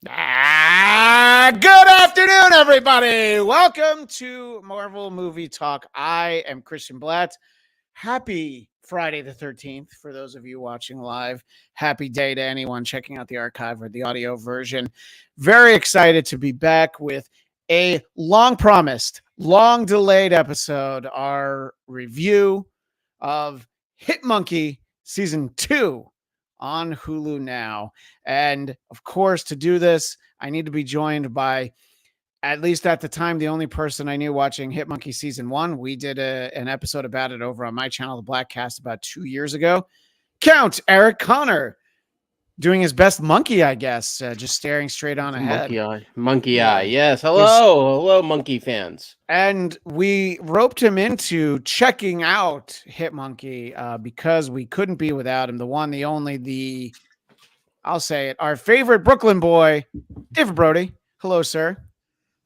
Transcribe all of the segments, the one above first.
Good afternoon, everybody. Welcome to Marvel Movie Talk. I am Christian Bladt. Happy Friday the 13th for those of you watching live. Happy day to anyone checking out the archive or the audio version. Very excited to be back with a long promised, long delayed episode, our review of Hit Monkey Season 2 on Hulu now. And of course, to do this, I need to be joined by, at least at the time, the only person I knew watching Hit Monkey Season 1. We did an episode about it over on my channel, The Black Cast, about 2 years ago. Count Eric Conner, doing his best monkey, I guess, just staring straight on ahead. Monkey eye. Yes. Hello, monkey fans. And we roped him into checking out Hit Monkey because we couldn't be without him. The one, the only, I'll say it, our favorite Brooklyn boy, David Brody. Hello, sir.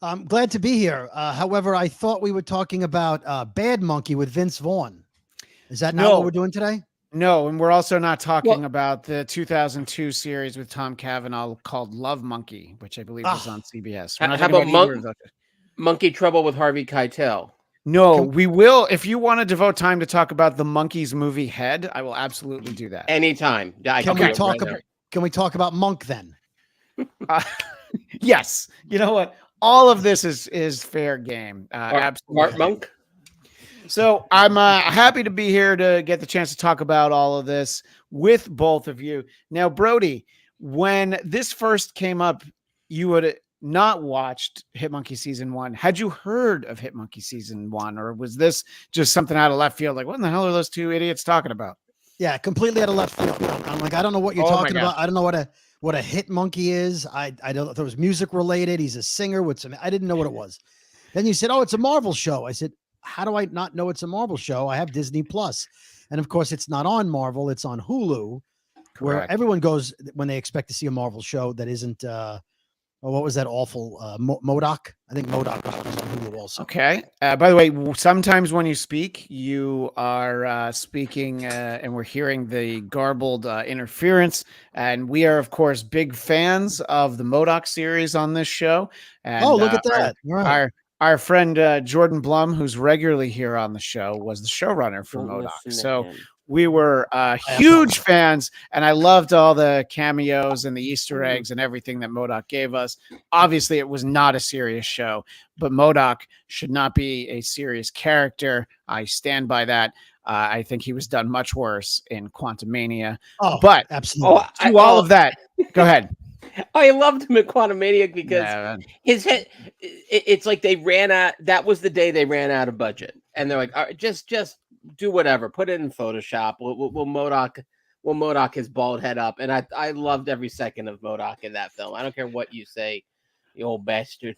I'm glad to be here. However, I thought we were talking about Bad Monkey with Vince Vaughn. Is that not what we're doing today? No, and we're also not talking about the 2002 series with Tom Cavanaugh called Love Monkey, which I believe was on CBS. How about Monkey Trouble with Harvey Keitel? No, we will. If you want to devote time to talk about the Monkeys movie Head, I will absolutely do that. Anytime. Can we talk about Monk then? Yes. You know what? All of this is fair game. Absolutely. Art Monk? So I'm happy to be here to get the chance to talk about all of this with both of you. Now, Brody, when this first came up, you would not watched Hit Monkey Season 1. Had you heard of Hit Monkey Season 1, or was this just something out of left field? Like, what in the hell are those two idiots talking about? Yeah, completely out of left field. I'm like, I don't know what you're talking about. I don't know what a hit monkey is. I don't know if it was music related. He's a singer with some. I didn't know what it was. Then you said, "Oh, it's a Marvel show." I said, "How do I not know it's a Marvel show? I have Disney Plus, and of course, it's not on Marvel. It's on Hulu, where everyone goes when they expect to see a Marvel show that isn't." What was that awful MODOK? I think MODOK was on Hulu also. Okay. By the way, sometimes when you speak, you are speaking and we're hearing the garbled interference. And we are, of course, big fans of the MODOK series on this show. And, look at that. Our friend Jordan Blum, who's regularly here on the show, was the showrunner for MODOK. So we were huge fans, and I loved all the cameos and the Easter eggs and everything that MODOK gave us. Obviously, it was not a serious show, but MODOK should not be a serious character. I stand by that. I think he was done much worse in Quantumania. But absolutely. All of that, go ahead. I loved him at Quantumania because his head, it's like they ran out. That was the day they ran out of budget. And they're like, all right, just do whatever. Put it in Photoshop. We'll MODOK his bald head up. And I loved every second of MODOK in that film. I don't care what you say, you old bastard.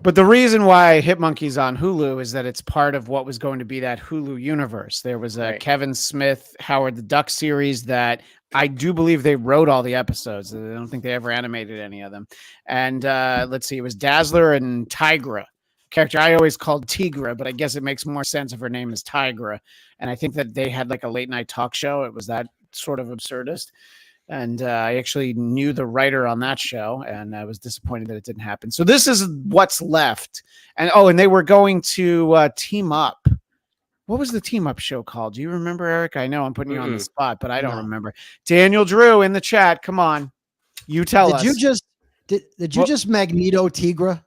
But the reason why Hit Monkey's on Hulu is that it's part of what was going to be that Hulu universe. There was a Kevin Smith, Howard the Duck series that I do believe they wrote all the episodes. I don't think they ever animated any of them. And let's see, it was Dazzler and Tigra. Character I always called Tigra, but I guess it makes more sense if her name is Tigra. And I think that they had like a late night talk show. It was that sort of absurdist. And I actually knew the writer on that show, and I was disappointed that it didn't happen. So this is what's left. And they were going to team up. What was the team up show called? Do you remember, Eric? I know I'm putting you on the spot, but I don't remember. Daniel Drew in the chat. Come on. You tell us. Did you just Magneto Tigra?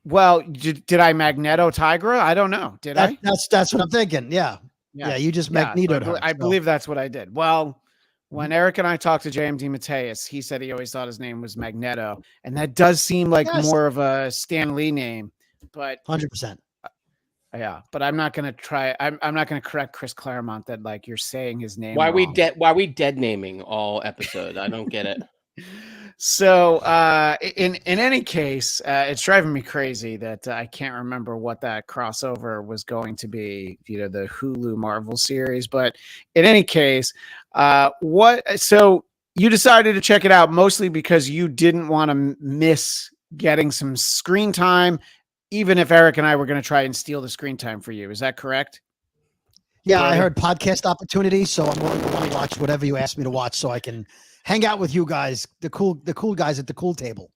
Well, did I Magneto Tigra? I don't know. Did I? That's what I'm thinking. Yeah. You just Magnetoed her. I believe that's what I did. Well, when Eric and I talked to JMD Mateus, he said he always thought his name was Magneto. And that does seem like more of a Stan Lee name. But 100%. Yeah, but I'm not going to try. I'm not going to correct Chris Claremont that like you're saying his name. Why are we dead naming all episodes? I don't get it. So in any case, it's driving me crazy that I can't remember what that crossover was going to be, the Hulu Marvel series. But in any case, so you decided to check it out mostly because you didn't want to miss getting some screen time, even if Eric and I were going to try and steal the screen time for you. Is that correct? Yeah, I heard podcast opportunity, so I'm willing to watch whatever you ask me to watch, so I can hang out with you guys, the cool guys at the cool table.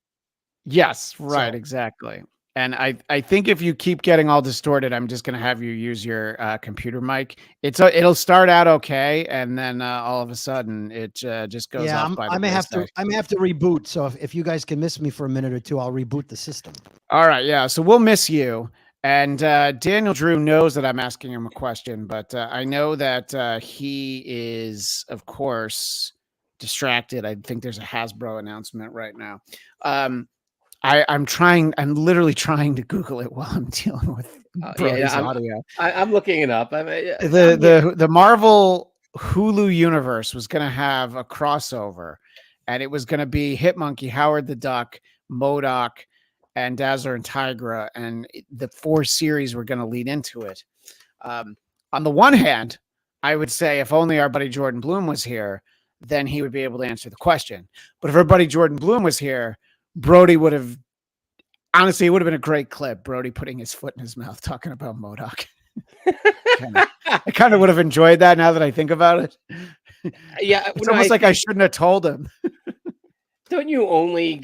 Yes, right, exactly. And I think if you keep getting all distorted, I'm just going to have you use your computer mic. It'll start out okay, and then all of a sudden it just goes off by the wayside. I may have to reboot. So if you guys can miss me for a minute or two, I'll reboot the system. All right, yeah. So we'll miss you. And Daniel Drew knows that I'm asking him a question, but I know that he is, of course, distracted. I think there's a Hasbro announcement right now. I'm literally trying to Google it while I'm dealing with Brody's audio. I'm looking it up. The Marvel Hulu universe was going to have a crossover, and it was going to be Hitmonkey, Howard the Duck, MODOK, and Dazzler and Tigra, and the 4 series were going to lead into it. On the one hand, I would say if only our buddy Jordan Bloom was here, then he would be able to answer the question. But if our buddy Jordan Bloom was here, Brody would have, honestly, it would have been a great clip. Brody putting his foot in his mouth talking about MODOK. I kind of would have enjoyed that now that I think about it. Yeah. It's almost like I shouldn't have told him. Don't you only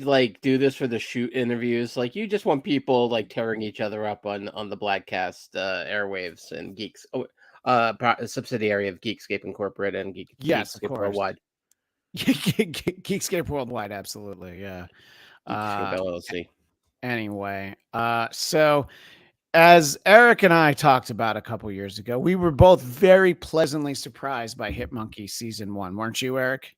do this for the shoot interviews? Like you just want people tearing each other up on the Blackcast airwaves and Geeks, a subsidiary of Geekscape Incorporated and Geekscape Worldwide. Geekscape Worldwide, absolutely, yeah. LLC. Anyway, so as Eric and I talked about a couple years ago, we were both very pleasantly surprised by Hitmonkey season 1, weren't you, Eric?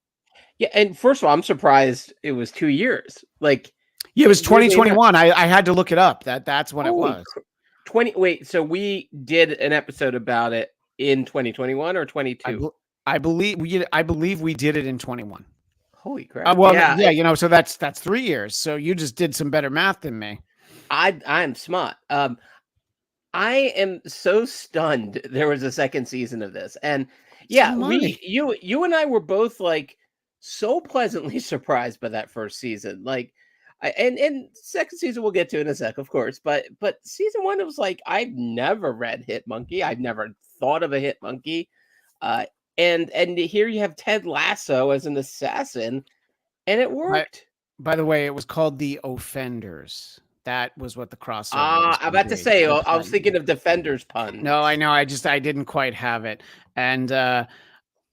Yeah, and first of all, I'm surprised it was 2 years. It was 2021. I had to look it up. That's when it was. So we did an episode about it in 2021 or 22. I believe we did it in 21. Holy crap! So that's 3 years. So you just did some better math than me. I'm smart. I am so stunned there was a second season of this, and you and I were both so pleasantly surprised by that first season. And second season we'll get to in a sec, of course. But season 1, it was I've never read Hitmonkey. I've never thought of a Hitmonkey. And here you have Ted Lasso as an assassin, and it worked. By the way, it was called The Offenders. That was what the crossover was. I'm about to say, I was thinking of Defenders pun. No, I know. I didn't quite have it. And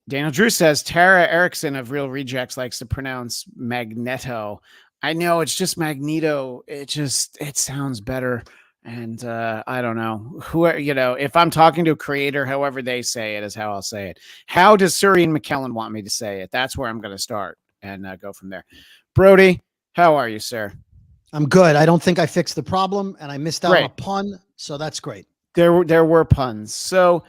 Daniel Drew says Tara Erickson of Real Rejects likes to pronounce Magneto. I know it's just Magneto. It sounds better. And I don't know if I'm talking to a creator, however they say it is how I'll say it. How does Suri and McKellen want me to say it? That's where I'm going to start and go from there. Brody, how are you, sir? I'm good. I don't think I fixed the problem, and I missed out on a pun, so that's great. There were puns. So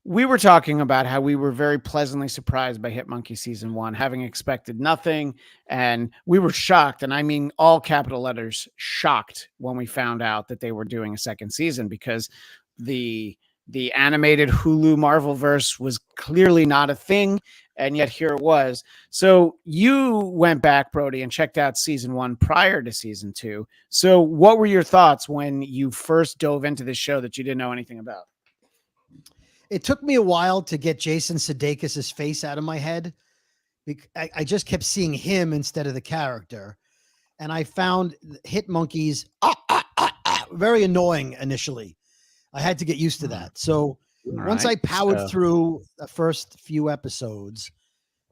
we were talking about how we were very pleasantly surprised by Hitmonkey season 1, having expected nothing. And we were shocked. And I mean, all capital letters, shocked when we found out that they were doing a second season, because the animated Hulu Marvelverse was clearly not a thing. And yet here it was. So you went back, Brody, and checked out season 1 prior to season 2. So what were your thoughts when you first dove into this show that you didn't know anything about? It took me a while to get Jason Sudeikis' face out of my head. I just kept seeing him instead of the character. And I found Hitmonkey's very annoying initially. I had to get used to that. So once I powered through the first few episodes,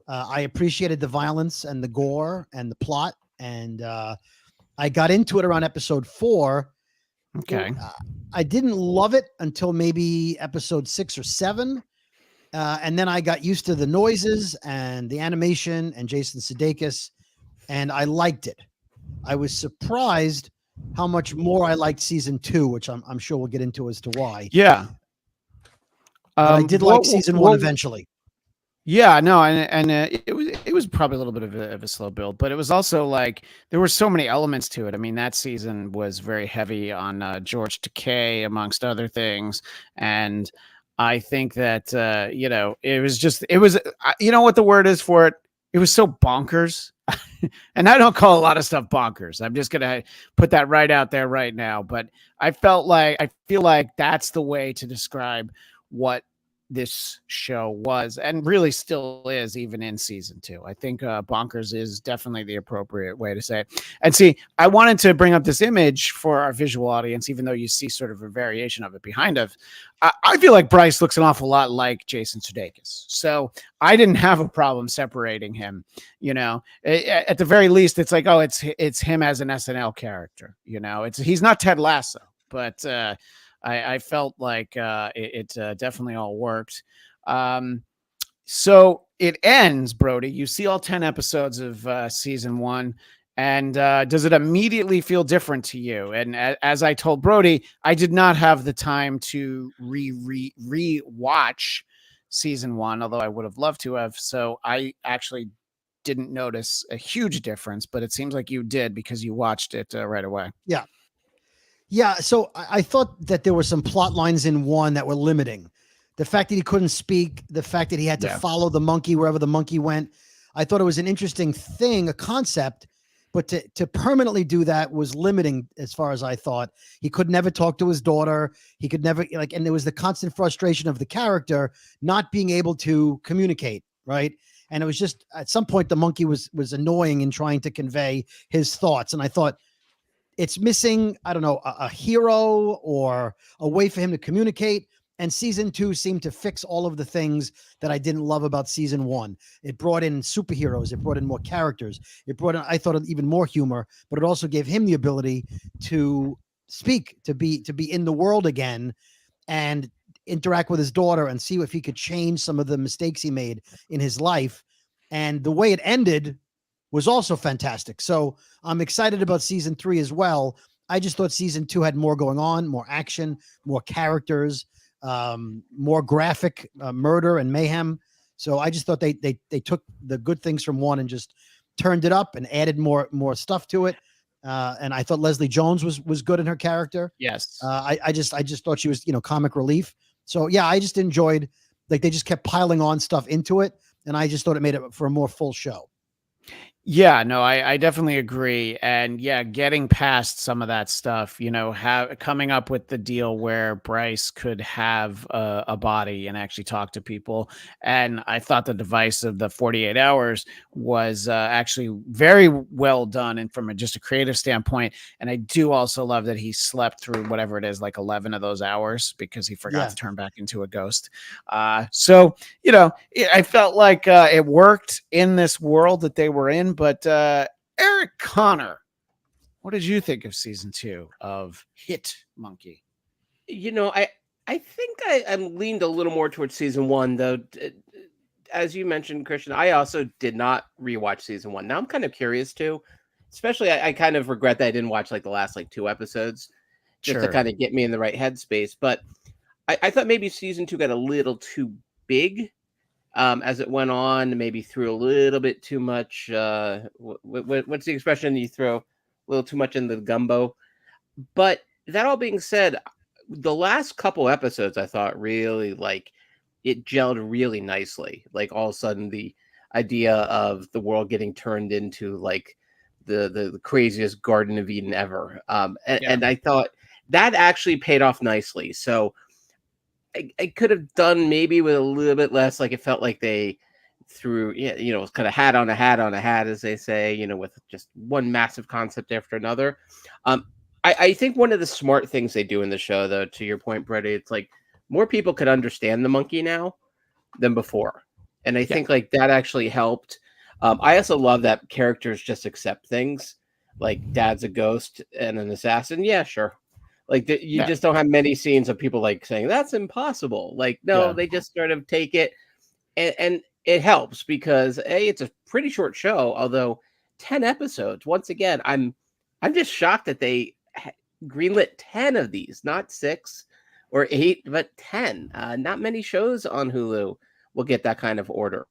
I appreciated the violence and the gore and the plot. And I got into it around episode 4. Okay. I didn't love it until maybe episode 6 or 7. And then I got used to the noises and the animation and Jason Sudeikis, and I liked it. I was surprised how much more I liked season 2, which I'm sure we'll get into as to why. Yeah. I did like season 1 eventually. Yeah, no, and it was probably a little bit of a slow build, but it was also there were so many elements to it. I mean, that season was very heavy on George Takei, amongst other things, and I think that it was you know what the word is for it? It was so bonkers, and I don't call a lot of stuff bonkers. I'm just gonna put that right out there right now. But I feel like that's the way to describe what this show was, and really still is, even in season 2. I think bonkers is definitely the appropriate way to say it. And see, I wanted to bring up this image for our visual audience, even though you see sort of a variation of it behind us. I feel like Bryce looks an awful lot like Jason Sudeikis. So I didn't have a problem separating him. At the very least, it's like, oh, it's him as an SNL character. He's not Ted Lasso, but I felt like it definitely all worked. So it ends, Brody. You see all 10 episodes of season 1. And does it immediately feel different to you? And as I told Brody, I did not have the time to re-watch season 1, although I would have loved to have. So I actually didn't notice a huge difference, but it seems like you did because you watched it right away. Yeah. Yeah, so I thought that there were some plot lines in 1 that were limiting. The fact that he couldn't speak, the fact that he had to follow the monkey wherever the monkey went. I thought it was an interesting thing, a concept, but to permanently do that was limiting as far as I thought. He could never talk to his daughter. He could never, and there was the constant frustration of the character not being able to communicate, right? And it was just, at some point, the monkey was annoying in trying to convey his thoughts. And I thought, it's missing, I don't know, a hero or a way for him to communicate. And season 2 seemed to fix all of the things that I didn't love about season 1. It brought in superheroes. It brought in more characters. It brought in, I thought, even more humor, but it also gave him the ability to speak, to be in the world again and interact with his daughter and see if he could change some of the mistakes he made in his life. And the way it ended was also fantastic. So I'm excited about season 3 as well. I just thought season 2 had more going on, more action, more characters, more graphic murder and mayhem. So I just thought they took the good things from 1 and just turned it up and added more stuff to it. And I thought Leslie Jones was good in her character. Yes. I just thought she was, comic relief. So yeah, I just enjoyed, like, they just kept piling on stuff into it. And I just thought it made it for a more full show. Yeah, no, I definitely agree. And yeah, getting past some of that stuff, coming up with the deal where Bryce could have a body and actually talk to people. And I thought the device of the 48 hours was actually very well done. And from just a creative standpoint. And I do also love that he slept through whatever it is, like 11 of those hours because he forgot to turn back into a ghost. So, I felt like it worked in this world that they were in. But Eric Conner, what did you think of season 2 of Hit Monkey? I think I'm leaned a little more towards season 1, though. As you mentioned, Christian, I also did not rewatch season 1. Now I'm kind of curious too. Especially, I kind of regret that I didn't watch like the last 2 episodes just to kind of get me in the right headspace. But I thought maybe season 2 got a little too big. As it went on, maybe threw a little bit too much. What's the expression? You throw a little too much in the gumbo. But that all being said, the last couple episodes, I thought really it gelled really nicely. Like all of a sudden, the idea of the world getting turned into the craziest Garden of Eden ever. And I thought that actually paid off nicely. So I could have done maybe with a little bit less. Like it felt like they threw, kind of hat on a hat on a hat, as they say, with just one massive concept after another. I think one of the smart things they do in the show, though, to your point, Brady, it's like more people could understand the monkey now than before. And I think that actually helped. I also love that characters just accept things like dad's a ghost and an assassin. Yeah, sure. You just don't have many scenes of people saying that's impossible. They just sort of take it, and it helps because it's a pretty short show. Although 10 episodes, once again, I'm just shocked that they greenlit 10 of these, not 6 or 8, but 10. Not many shows on Hulu will get that kind of order,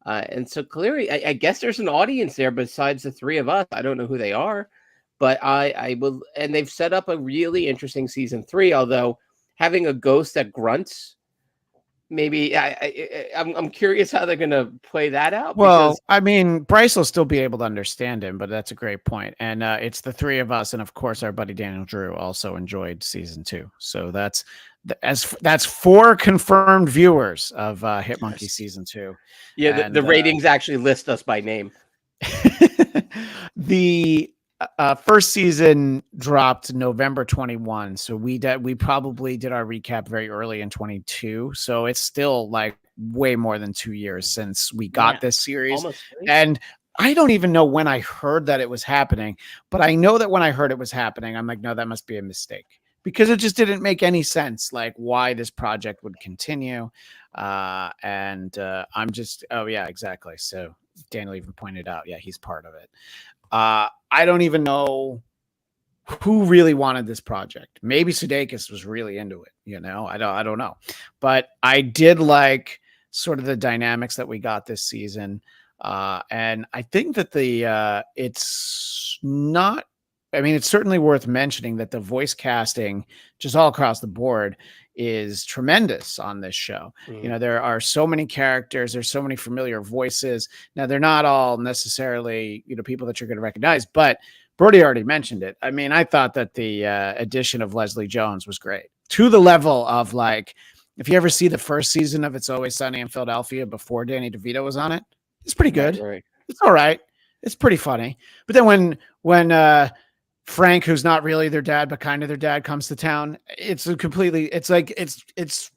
and so clearly, I guess there's an audience there besides the 3 of us. I don't know who they are. But I will, and they've set up a really interesting season 3. Although having a ghost that grunts, maybe I'm curious how they're going to play that out. Well, I mean, Bryce will still be able to understand him, but that's a great point. And it's the 3 of us, and of course, our buddy Daniel Drew also enjoyed season 2. So that's that's 4 confirmed viewers of Hit Monkey season 2. Yeah, the ratings actually list us by name. The first season dropped November 21, so we probably did our recap very early in 22. So it's still like way more than 2 years since we got this series, and I don't even know when I heard that it was happening, but I know that when I heard it was happening, I'm like, no, that must be a mistake, because it just didn't make any sense, like why this project would continue. And I'm just, oh yeah, exactly. So Daniel even pointed out, yeah, he's part of it. I don't even know who really wanted this project. Maybe Sudeikis was really into it, you know, I don't know, but I did like sort of the dynamics that we got this season. And I think that it's not, I mean, it's certainly worth mentioning that the voice casting just all across the board is tremendous on this show. You know, there are so many characters, there's so many familiar voices. Now, they're not all necessarily, you know, people that you're going to recognize, but Brody already mentioned it. I mean, I thought that the addition of Leslie Jones was great, to the level of, like, if you ever see the first season of It's Always Sunny in Philadelphia before Danny DeVito was on it, it's pretty good. Right. It's all right. It's pretty funny. But then when Frank, who's not really their dad, but kind of their dad, comes to town, it's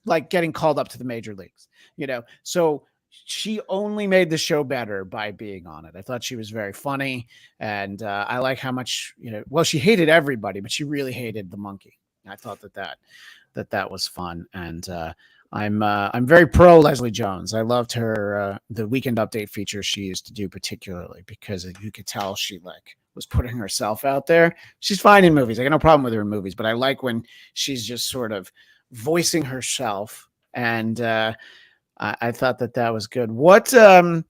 like getting called up to the major leagues, you know? So she only made the show better by being on it. I thought she was very funny. And I like how much, you know, well, she hated everybody, but she really hated the monkey. I thought that was fun. And I'm very pro Leslie Jones. I loved her, the Weekend Update feature she used to do particularly, because you could tell she like was putting herself out there. She's fine in movies. I got no problem with her in movies, but I like when she's just sort of voicing herself. And I thought that was good. What did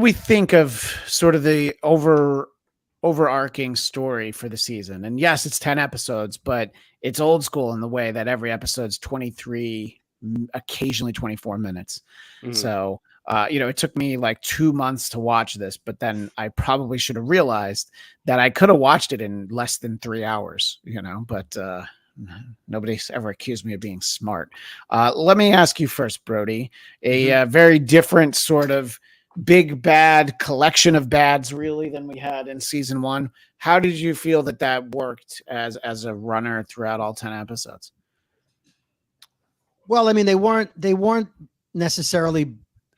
we think of sort of the overarching story for the season? And yes, it's 10 episodes, but it's old school in the way that every episode's 23, occasionally 24 minutes. So, you know, it took me like 2 months to watch this, but then I probably should have realized that I could have watched it in less than 3 hours, you know, but nobody's ever accused me of being smart. Let me ask you first, Brody, a very different sort of big bad collection of bads really than we had in season 1. How did you feel that worked as a runner throughout all 10 episodes? Well, I mean, they weren't necessarily,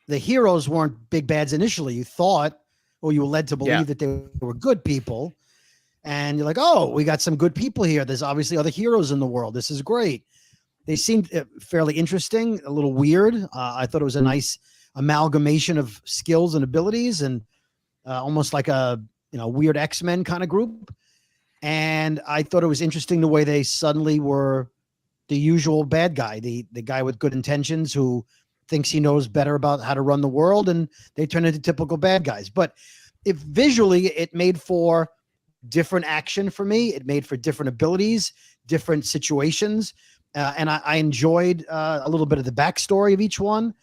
the heroes weren't big bads initially. You thought, or you were led to believe that they were good people. And you're like, oh, we got some good people here. There's obviously other heroes in the world. This is great. They seemed fairly interesting, a little weird. I thought it was a nice amalgamation of skills and abilities, and almost like a weird X-Men kind of group. And I thought it was interesting the way they suddenly were the usual bad guy, the guy with good intentions who thinks he knows better about how to run the world, and they turn into typical bad guys. But if visually it made for different action for me, it made for different abilities, different situations. And I enjoyed a little bit of the backstory of each one.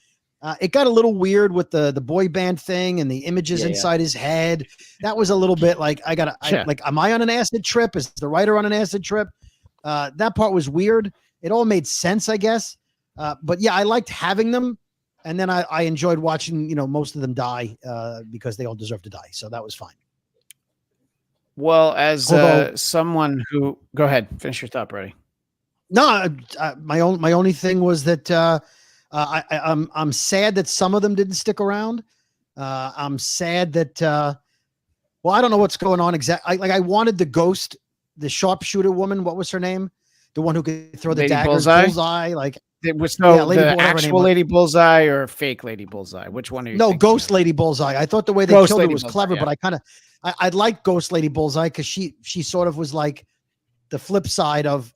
It got a little weird with the boy band thing and the images inside his head. That was a little bit like, am I on an acid trip? Is the writer on an acid trip? That part was weird. It all made sense, I guess. But yeah, I liked having them. And then I enjoyed watching, most of them die because they all deserve to die. So that was fine. Well, as someone who, go ahead, finish your thought, Brody. No, my only thing was that I'm sad that some of them didn't stick around. I'm sad that I don't know what's going on exactly. I wanted the ghost, the sharpshooter woman. What was her name? The one who could throw the daggers. Bullseye. Like it was the actual Lady Bullseye or fake Lady Bullseye. Which one are you? No, Ghost Lady Bullseye. I thought the way they killed her was clever, but I liked Ghost Lady Bullseye because she sort of was like the flip side of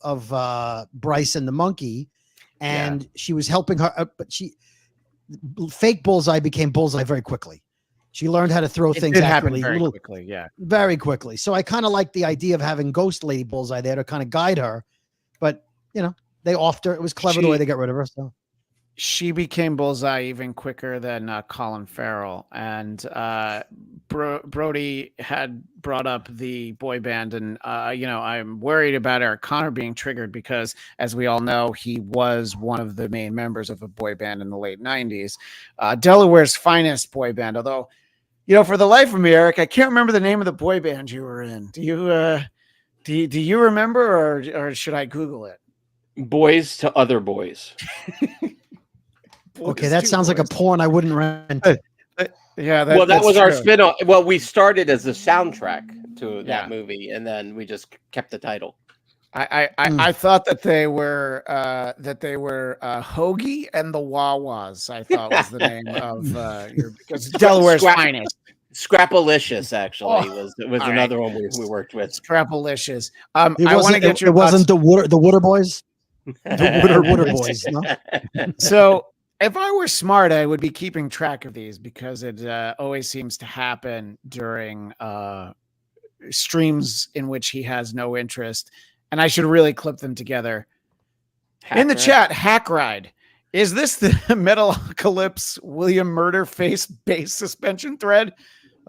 Bryce and the monkey, and she was helping her. But fake Bullseye became Bullseye very quickly. She learned how to throw things accurately, very quickly. So I kind of like the idea of having Ghost Lady Bullseye there to kind of guide her. But they offed her. It was clever the way they got rid of her. So she became Bullseye even quicker than Colin Farrell, and Brody had brought up the boy band, and I'm worried about Eric Conner being triggered because, as we all know, he was one of the main members of a boy band in the late '90s, Delaware's finest boy band. Although, for the life of me, Eric, I can't remember the name of the boy band you were in. Do you remember, or should I Google it? Boys to Other Boys. Okay, that sounds like a porn I wouldn't rent. Yeah, that was true. Our spin-off. Well, we started as a soundtrack to that movie, and then we just kept the title. I thought that they were Hoagie and the Wawas. I thought was the name of because Delaware's finest. Scrapalicious actually was another one we worked with. Scrapalicious. I want to get your. It wasn't the Water Boys. The Water Boys. No? So, if I were smart, I would be keeping track of these because it always seems to happen during streams in which he has no interest, and I should really clip them together. In the chat, Hack Ride. Is this the Metalocalypse William Murder Face base suspension thread?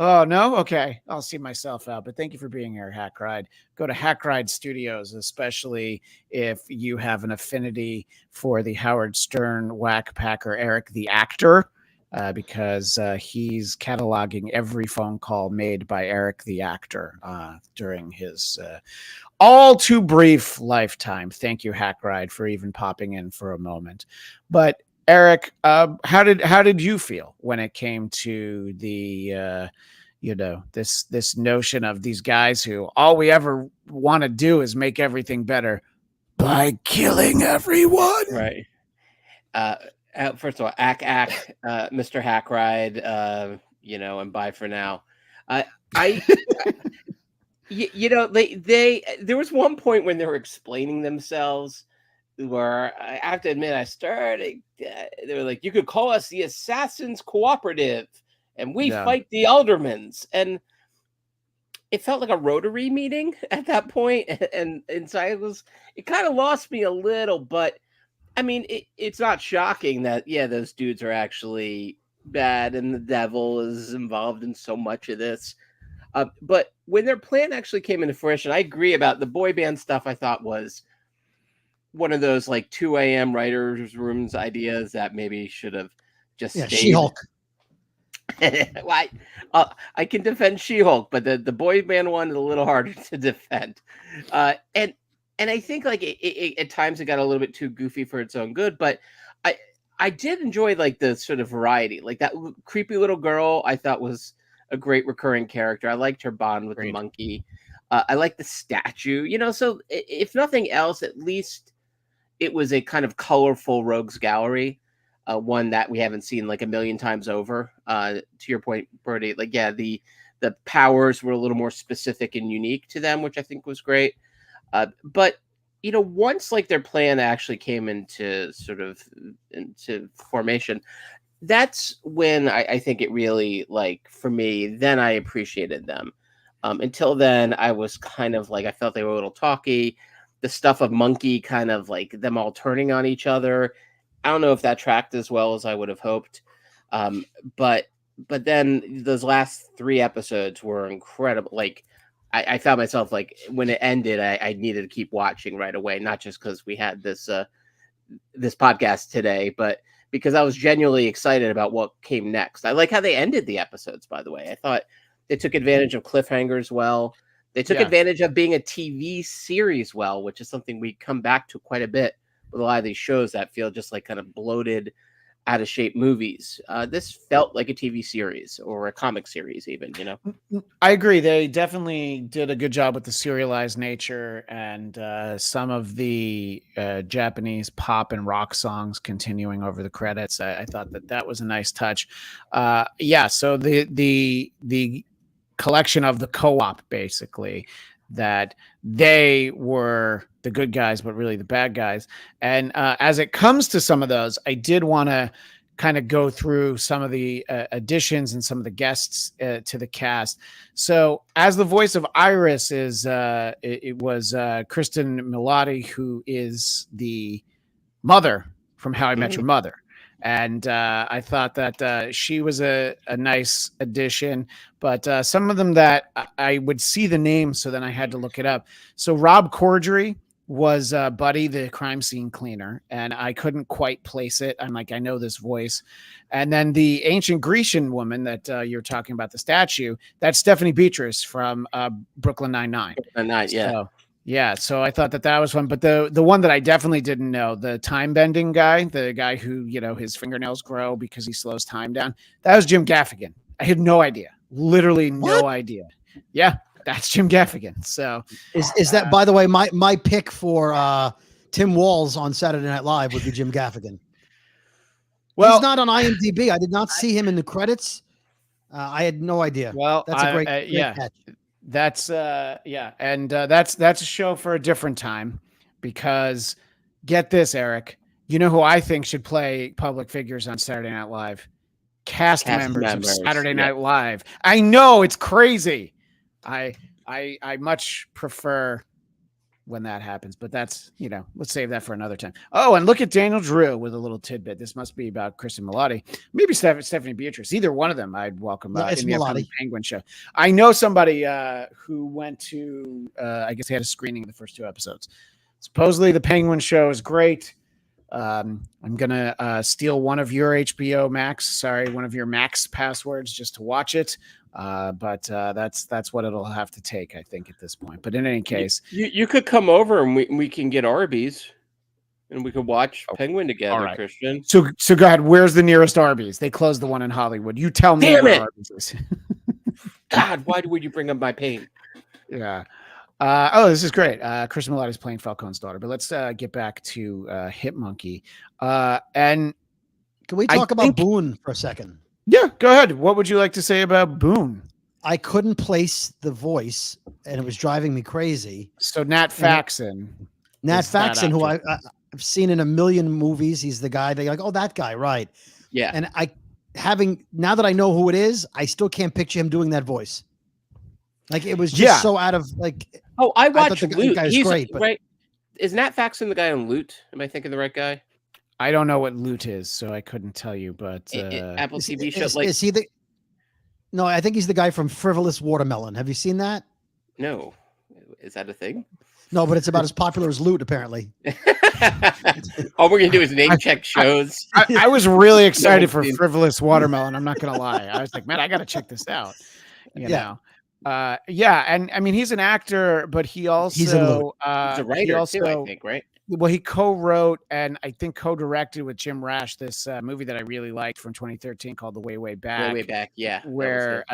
Oh, no? Okay. I'll see myself out, but thank you for being here, Hack Ride. Go to Hack Ride Studios, especially if you have an affinity for the Howard Stern whack packer Eric the actor, because he's cataloging every phone call made by Eric the actor during his all too brief lifetime. Thank you, Hack Ride, for even popping in for a moment. But Eric, how did you feel when it came to the this notion of these guys who all we ever want to do is make everything better by killing everyone? Right. First of all, Mr. Hack Ride, and bye for now. There was one point when they were explaining themselves where I have to admit, they were like, you could call us the Assassins Cooperative and we fight the Aldermans. And it felt like a Rotary meeting at that point. And so it kind of lost me a little, but I mean, it's not shocking that, those dudes are actually bad and the devil is involved in so much of this. But when their plan actually came into fruition, I agree about the boy band stuff. I thought was one of those like 2 a.m. writers' rooms ideas that maybe should have just stayed. She-Hulk. Well, I can defend She-Hulk, but the boy band one is a little harder to defend. And I think like it at times it got a little bit too goofy for its own good, but I did enjoy like the sort of variety. Like that creepy little girl I thought was a great recurring character. I liked her bond with the monkey. I like the statue, so if nothing else, at least it was a kind of colorful rogues gallery, one that we haven't seen like a million times over. To your point, Brody, like, the powers were a little more specific and unique to them, which I think was great. But once like their plan actually came into formation, that's when I think it really, like, for me, then I appreciated them. Until then, I was kind of like, I felt they were a little talky. The stuff of Monkey, kind of like them all turning on each other, I don't know if that tracked as well as I would have hoped. But then those last 3 episodes were incredible. Like, I found myself, like, when it ended, I needed to keep watching right away, not just because we had this podcast today, but because I was genuinely excited about what came next. I like how they ended the episodes, by the way. I thought they took advantage of cliffhangers well. They took advantage of being a TV series well, which is something we come back to quite a bit with a lot of these shows that feel just like kind of bloated, out of shape movies. This felt like a TV series or a comic series even, I agree. They definitely did a good job with the serialized nature and some of the Japanese pop and rock songs continuing over the credits. I thought that was a nice touch. So the collection of the co-op, basically, that they were the good guys, but really the bad guys. And as it comes to some of those, I did want to kind of go through some of the additions and some of the guests to the cast. So as the voice of Iris is, it was Kristen Milotti, who is the mother from How I Met Your Mother. And I thought that she was a nice addition. But some of them that I would see the name, so then I had to look it up. So Rob Corddry was Buddy, the crime scene cleaner, and I couldn't quite place it. I'm like, I know this voice. And then the ancient Grecian woman that you're talking about, the statue, that's Stephanie Beatrice from Brooklyn Nine-Nine. Yeah, so I thought that was fun. But the one that I definitely didn't know, the time bending guy, the guy who, his fingernails grow because he slows time down, that was Jim Gaffigan. I had no idea, literally no idea. Yeah. That's Jim Gaffigan. So is that, by the way, my pick for Tim Walz on Saturday Night Live would be Jim Gaffigan. Well, he's not on IMDb. I did not see him in the credits. I had no idea. Well, that's a great catch. That's and that's a show for a different time, because get this, Eric, you know who I think should play public figures on Saturday Night Live? Cast members of Saturday Night Live. I know, it's crazy. I much prefer when that happens, but that's, let's save that for another time. Oh, and look at Daniel Drew with a little tidbit. This must be about Kristen Milotti, maybe Stephanie Beatrice. Either one of them I'd welcome it's in the upcoming Penguin show. I know somebody who went to, I guess they had a screening of the first 2 episodes. Supposedly the Penguin show is great. I'm going to steal one of your HBO Max, one of your Max passwords just to watch it. But that's what it'll have to take, I think, at this point. But in any case, you could come over and we can get Arby's and we could watch Penguin together, right. Christian. So go ahead. Where's the nearest Arby's? They closed the one in Hollywood. You tell me where Arby's is. God, why would you bring up my pain? Yeah. This is great. Kristen Milotti is playing Falcone's daughter, but let's get back to Hit Monkey. And can we talk about Boone for a second? Yeah, go ahead. What would you like to say about Boone? I couldn't place the voice, and it was driving me crazy. So Nat Faxon. Nat Faxon, who I've seen in a million movies. He's the guy. They're like, oh, that guy, right? Yeah. And now that I know who it is, I still can't picture him doing that voice. Like, it was just so out of like. Oh, I watched Loot. He's great, but... right. Is Nat Faxon the guy on Loot? Am I thinking the right guy? I don't know what Loot is, so I couldn't tell you. But Apple TV show. Is he the? No, I think he's the guy from Frivolous Watermelon. Have you seen that? No, is that a thing? No, but it's about as popular as Loot, apparently. All we're gonna do is name check shows. I was really excited for Frivolous Watermelon. I'm not gonna lie. I was like, man, I got to check this out. You know. And I mean, he's an actor, but he also he's a writer too, I think, right? Well, he co-wrote and I think co-directed with Jim Rash this movie that I really liked from 2013 called The Way, Way Back. Way Back, yeah. Where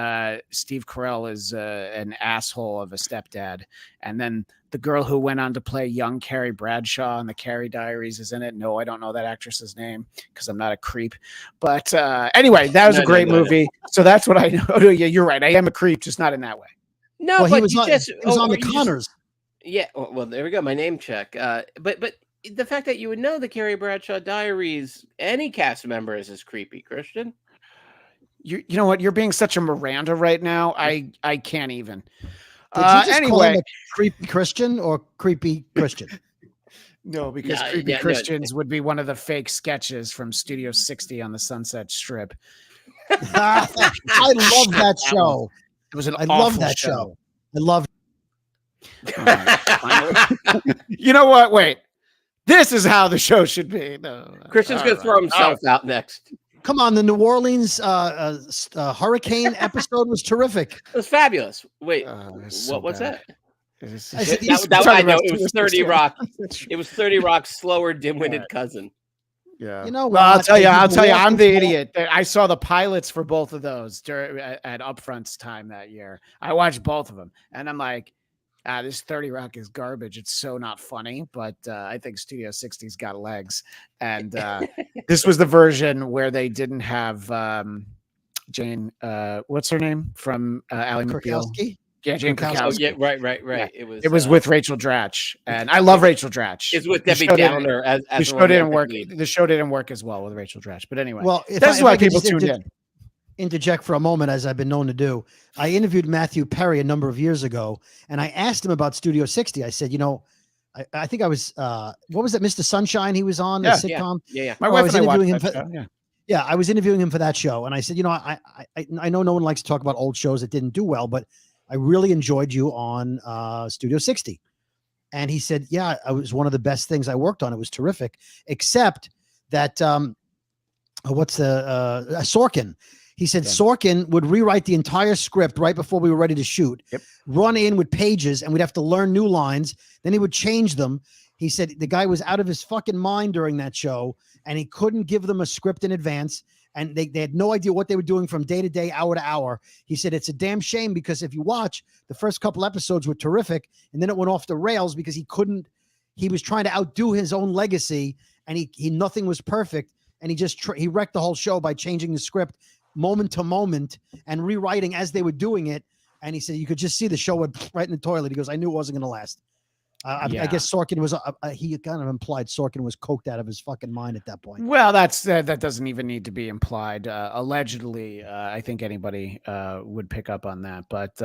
Steve Carell is an asshole of a stepdad. And then the girl who went on to play young Carrie Bradshaw in the Carrie Diaries is in it. No, I don't know that actress's name because I'm not a creep. But anyway, that was a great movie. No. So that's what I know. Oh, yeah, you're right. I am a creep, just not in that way. No, well, but he was on the Conners. Yeah, well, there we go. My name check. But the fact that you would know the Carrie Bradshaw Diaries, any cast member is creepy, Christian. You know what? You're being such a Miranda right now. I can't even. Did you just call him a creepy Christian or creepy Christian? No, because creepy Christians would be one of the fake sketches from Studio 60 on the Sunset Strip. I love that show. It was an I love that show. I love. You know what? Wait, this is how the show should be. No, Christian's gonna throw himself out next. Come on, the New Orleans hurricane episode was terrific. It was fabulous. Wait, what was that? I know it was 30 Rock. It was 30 Rock's slower, dim-witted cousin. Yeah. You know, well, I'll tell you, I'm the idiot. I saw the pilots for both of those at Upfront's time that year. I watched both of them, and I'm like, this 30 Rock is garbage. It's so not funny, but I think Studio 60's got legs. And this was the version where they didn't have Jane, what's her name from Ally McBeal? Yeah, Jane Krakowski. Oh, yeah, right. Yeah. It was with Rachel Dratch, and I love Rachel Dratch. It's with Debbie Downer as the show didn't work. The show didn't work as well with Rachel Dratch. But anyway, well, that's why people tuned in. Interject for a moment, as I've been known to do. I interviewed Matthew Perry a number of years ago, and I asked him about Studio 60. I said, I think I was what was that, Mr. Sunshine? He was on the sitcom. Yeah. My wife was interviewing him for I was interviewing him for that show, and I said, I know no one likes to talk about old shows that didn't do well, but I really enjoyed you on Studio 60. And he said, yeah, it was one of the best things I worked on. It was terrific, except that Sorkin. He said Sorkin would rewrite the entire script right before we were ready to shoot, run in with pages, and we'd have to learn new lines. Then he would change them. He said the guy was out of his fucking mind during that show, and he couldn't give them a script in advance. And they had no idea what they were doing from day to day, hour to hour. He said, it's a damn shame because if you watch, the first couple episodes were terrific. And then it went off the rails because he was trying to outdo his own legacy, and he nothing was perfect. And he wrecked the whole show by changing the script moment to moment and rewriting as they were doing it. And he said, you could just see the show went right in the toilet. He goes, I knew it wasn't going to last. I guess Sorkin was, he kind of implied Sorkin was coked out of his fucking mind at that point. Well, that doesn't even need to be implied. Allegedly, I think anybody would pick up on that. But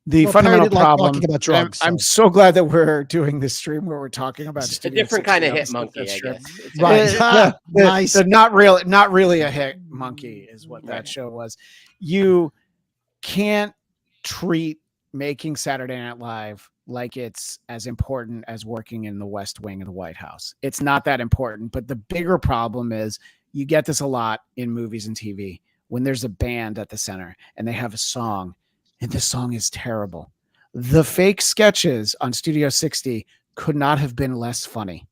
the fundamental problem, about drugs, I'm so glad that we're doing this stream where we're talking about a different kind of hit monkey, I guess. Right. Nice. Not really a hit monkey is what that show was. You can't treat making Saturday Night Live like it's as important as working in the West Wing of the White House. It's not that important, but the bigger problem is you get this a lot in movies and TV when there's a band at the center and they have a song and the song is terrible. The fake sketches on Studio 60 could not have been less funny.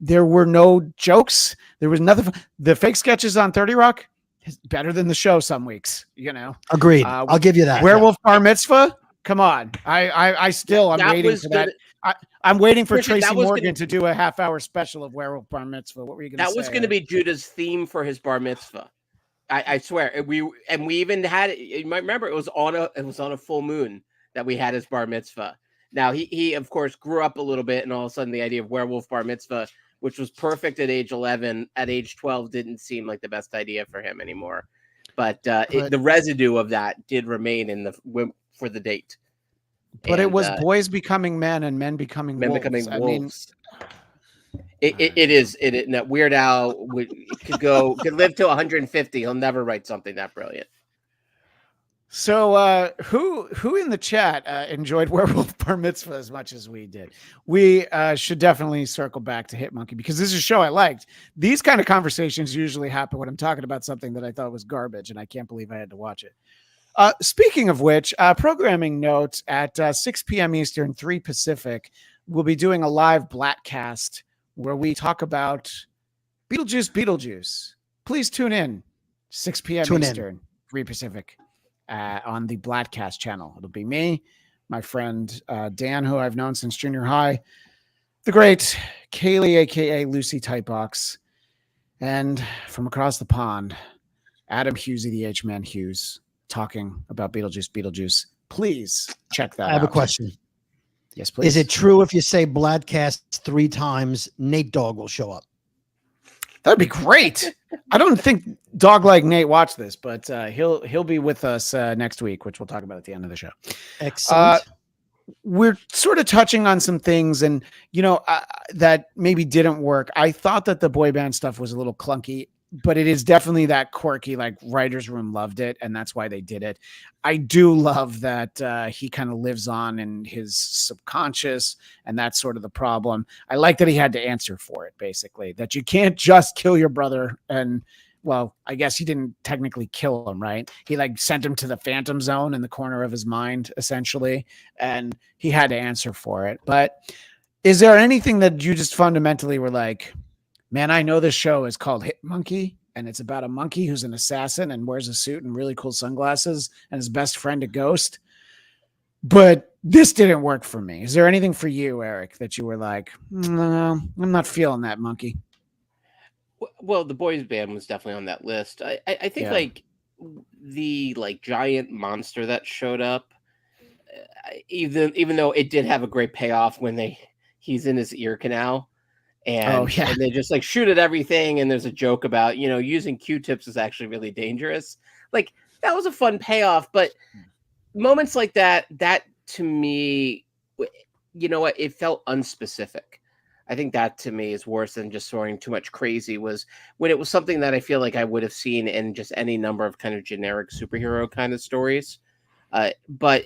There were no jokes. There was nothing. The fake sketches on 30 Rock is better than the show some weeks, Agreed. I'll give you that. Werewolf Bar Mitzvah. Come on. I'm waiting for that. I'm waiting for Tracy Morgan to do a half-hour special of Werewolf Bar Mitzvah. What were you going to say? That was going to be Judah's theme for his bar mitzvah. I swear. We even had it. You might remember it was on a full moon that we had his bar mitzvah. Now he of course grew up a little bit, and all of a sudden the idea of Werewolf Bar Mitzvah, which was perfect at age 11, at age 12 didn't seem like the best idea for him anymore. But the residue of that did remain for the date. But it was boys becoming men and men becoming wolves. I mean, it is Weird Al could live to 150. He'll never write something that brilliant. So who in the chat enjoyed Werewolf Bar Mitzvah as much as we did? We should definitely circle back to Hit Monkey because this is a show I liked. These kind of conversations usually happen when I'm talking about something that I thought was garbage, and I can't believe I had to watch it. Speaking of which, programming notes at 6 p.m. Eastern, 3 Pacific, we'll be doing a live Blattcast where we talk about Beetlejuice. Please tune in 6 p.m. Eastern, 3 Pacific on the Blattcast channel. It'll be me, my friend Dan, who I've known since junior high, the great Kaylee, a.k.a. Lucy Tightbox, and from across the pond, Adam Hughesy, the H-Man Hughes, talking about Beetlejuice. Please check that out. I have a question. Yes, please. Is it true if you say Bladcast 3 times, Nate Dogg will show up? That'd be great. I don't think Dog Like Nate watched this, but he'll be with us next week, which we'll talk about at the end of the show. Excellent. We're sort of touching on some things and, that maybe didn't work. I thought that the boy band stuff was a little clunky, but it is definitely that quirky, like writer's room loved it. And that's why they did it. I do love that he kind of lives on in his subconscious. And that's sort of the problem. I like that he had to answer for it, basically, that you can't just kill your brother. And well, I guess he didn't technically kill him, right? He sent him to the phantom zone in the corner of his mind, essentially. And he had to answer for it. But is there anything that you just fundamentally were like, man, I know this show is called Hit Monkey, and it's about a monkey who's an assassin and wears a suit and really cool sunglasses and his best friend a ghost. But this didn't work for me. Is there anything for you, Eric, that you were like, no, I'm not feeling that monkey? Well, the boys band was definitely on that list. I think the giant monster that showed up, even though it did have a great payoff when he's in his ear canal. And they just shoot at everything. And there's a joke about, using Q-tips is actually really dangerous. That was a fun payoff. But moments like that to me, it felt unspecific. I think that to me is worse than just throwing too much crazy, was when it was something that I feel like I would have seen in just any number of kind of generic superhero kind of stories. But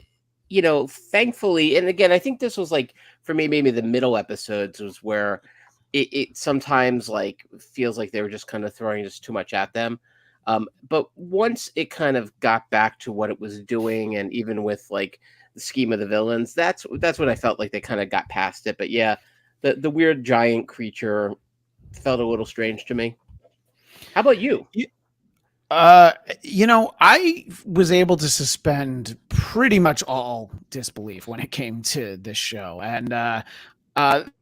thankfully, and again, I think this was like, for me, maybe the middle episodes was where it sometimes like feels like they were just kind of throwing just too much at them. But once it kind of got back to what it was doing, and even with like the scheme of the villains, that's what I felt like they kind of got past it. But yeah, the weird giant creature felt a little strange to me. How about you? I was able to suspend pretty much all disbelief when it came to this show. And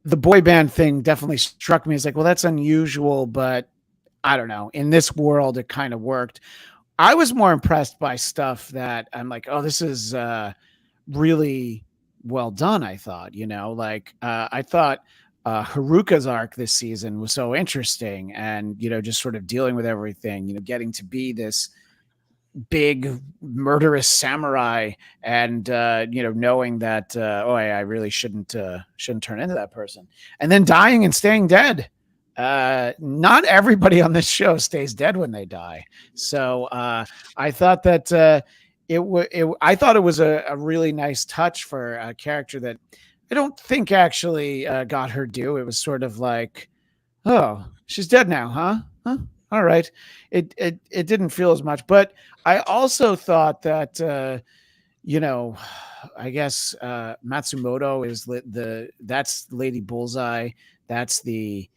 the boy band thing definitely struck me as like, well, that's unusual, but I don't know. In this world, it kind of worked. I was more impressed by stuff that I'm like, oh, this is really well done. I thought, I thought Haruka's arc this season was so interesting, and just sort of dealing with everything, getting to be this big murderous samurai, and knowing that I really shouldn't turn into that person, and then dying and staying dead. Not everybody on this show stays dead when they die, so I thought that I thought it was a really nice touch for a character that I don't think actually got her due. It was sort of like, oh, she's dead now, huh? All right. It didn't feel as much, but I also thought that I guess Matsumoto is that's Lady Bullseye. That's the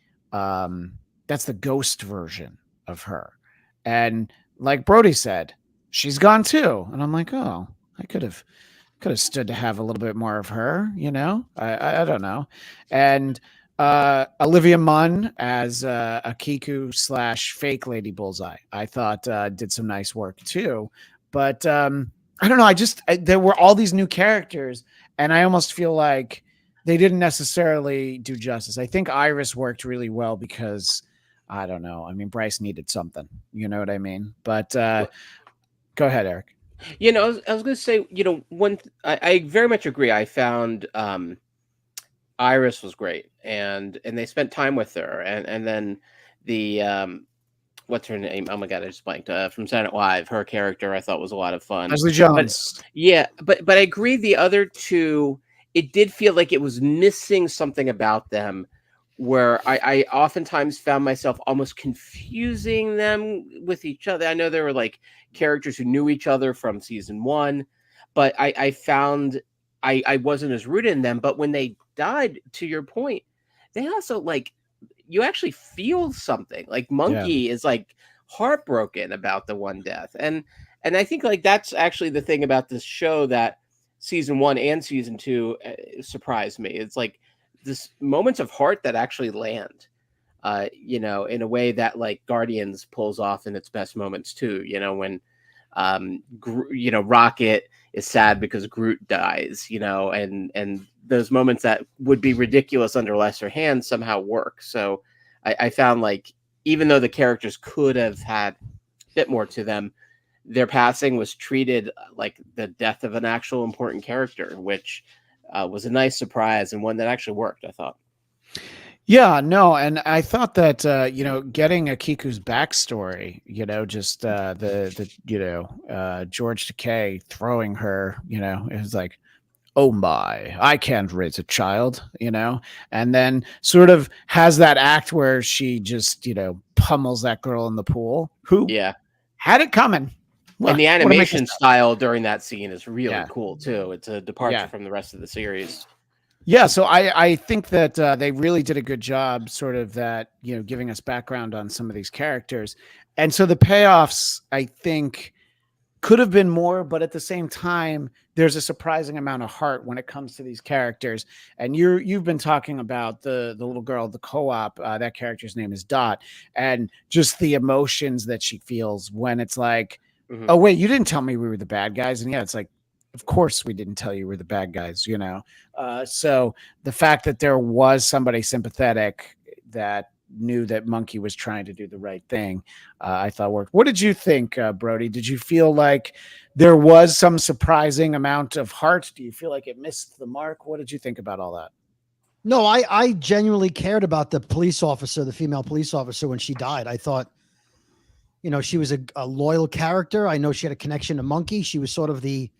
ghost version of her, and like Brody said, she's gone too. And I'm like, oh, I could have stood to have a little bit more of her, I don't know. And Olivia Munn as a Kiku / fake Lady Bullseye, I thought did some nice work too. But I don't know. There were all these new characters, and I almost feel like they didn't necessarily do justice. I think Iris worked really well because, I don't know. I mean, Bryce needed something. You know what I mean? But go ahead, Eric. I was going to say, I very much agree. I found Iris was great, and they spent time with her, and then the what's her name? Oh my god, I just blanked. From Saturday Night Live, her character I thought was a lot of fun. Leslie Jones. But I agree. The other two, it did feel like it was missing something about them, where I oftentimes found myself almost confusing them with each other. I know there were like characters who knew each other from season 1, but I found I wasn't as rooted in them. But when they died, to your point, they also like, you actually feel something. Like Monkey is like heartbroken about the one death. And I think like that's actually the thing about this show that season 1 and season 2 surprised me. It's like this moments of heart that actually land, in a way that like Guardians pulls off in its best moments too. When, Rocket is sad because Groot dies, and those moments that would be ridiculous under lesser hands somehow work. So I found like, even though the characters could have had a bit more to them, their passing was treated like the death of an actual important character, which was a nice surprise, and one that actually worked, I thought. Yeah, no, and I thought that getting Akiku's backstory, just George Takei throwing her, it was like, oh my, I can't raise a child, and then sort of has that act where she just, pummels that girl in the pool who had it coming. And the animation style during that scene is really cool too. It's a departure from the rest of the series. Yeah, so I think that they really did a good job, sort of that, giving us background on some of these characters. And so the payoffs, I think, could have been more, but at the same time, there's a surprising amount of heart when it comes to these characters. And you've been talking about the little girl, the co-op, that character's name is Dot, and just the emotions that she feels when it's like, oh, wait, you didn't tell me we were the bad guys. And it's like, of course we didn't tell you we're the bad guys, So the fact that there was somebody sympathetic that knew that Monkey was trying to do the right thing, I thought worked. What did you think, Brody? Did you feel like there was some surprising amount of heart? Do you feel like it missed the mark? What did you think about all that? No, I genuinely cared about the police officer, the female police officer, when she died. I thought, she was a loyal character. I know she had a connection to Monkey. She was sort of the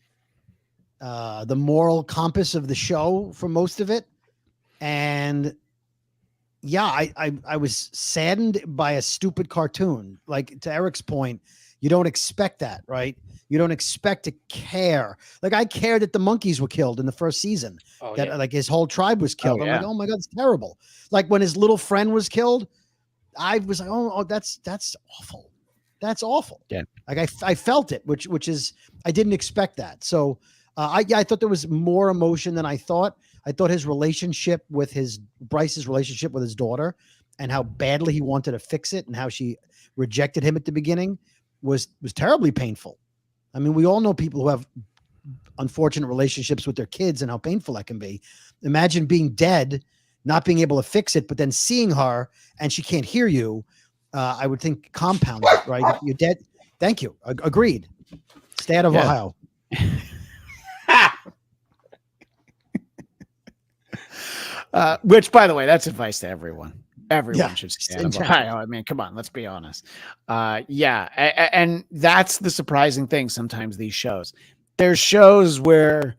moral compass of the show for most of it. And yeah, I was saddened by a stupid cartoon. Like, to Eric's point, you don't expect that, right? You don't expect to care. Like, I cared that the monkeys were killed in the first season. Like his whole tribe was killed. I'm like, oh my God, it's terrible. Like when his little friend was killed, I was like, oh, that's awful. That's awful. Yeah. Like I felt it, which is, I didn't expect that. So I thought there was more emotion than I thought. I thought Bryce's relationship with his daughter and how badly he wanted to fix it and how she rejected him at the beginning was terribly painful. I mean, we all know people who have unfortunate relationships with their kids and how painful that can be. Imagine being dead, not being able to fix it, but then seeing her and she can't hear you. I would think compounds it, right? You're dead. Thank you. Agreed. Stay out of Ohio. Which, by the way, that's advice to everyone. Everyone should stay out of Ohio. I mean, come on, let's be honest. And that's the surprising thing sometimes these shows. There's shows where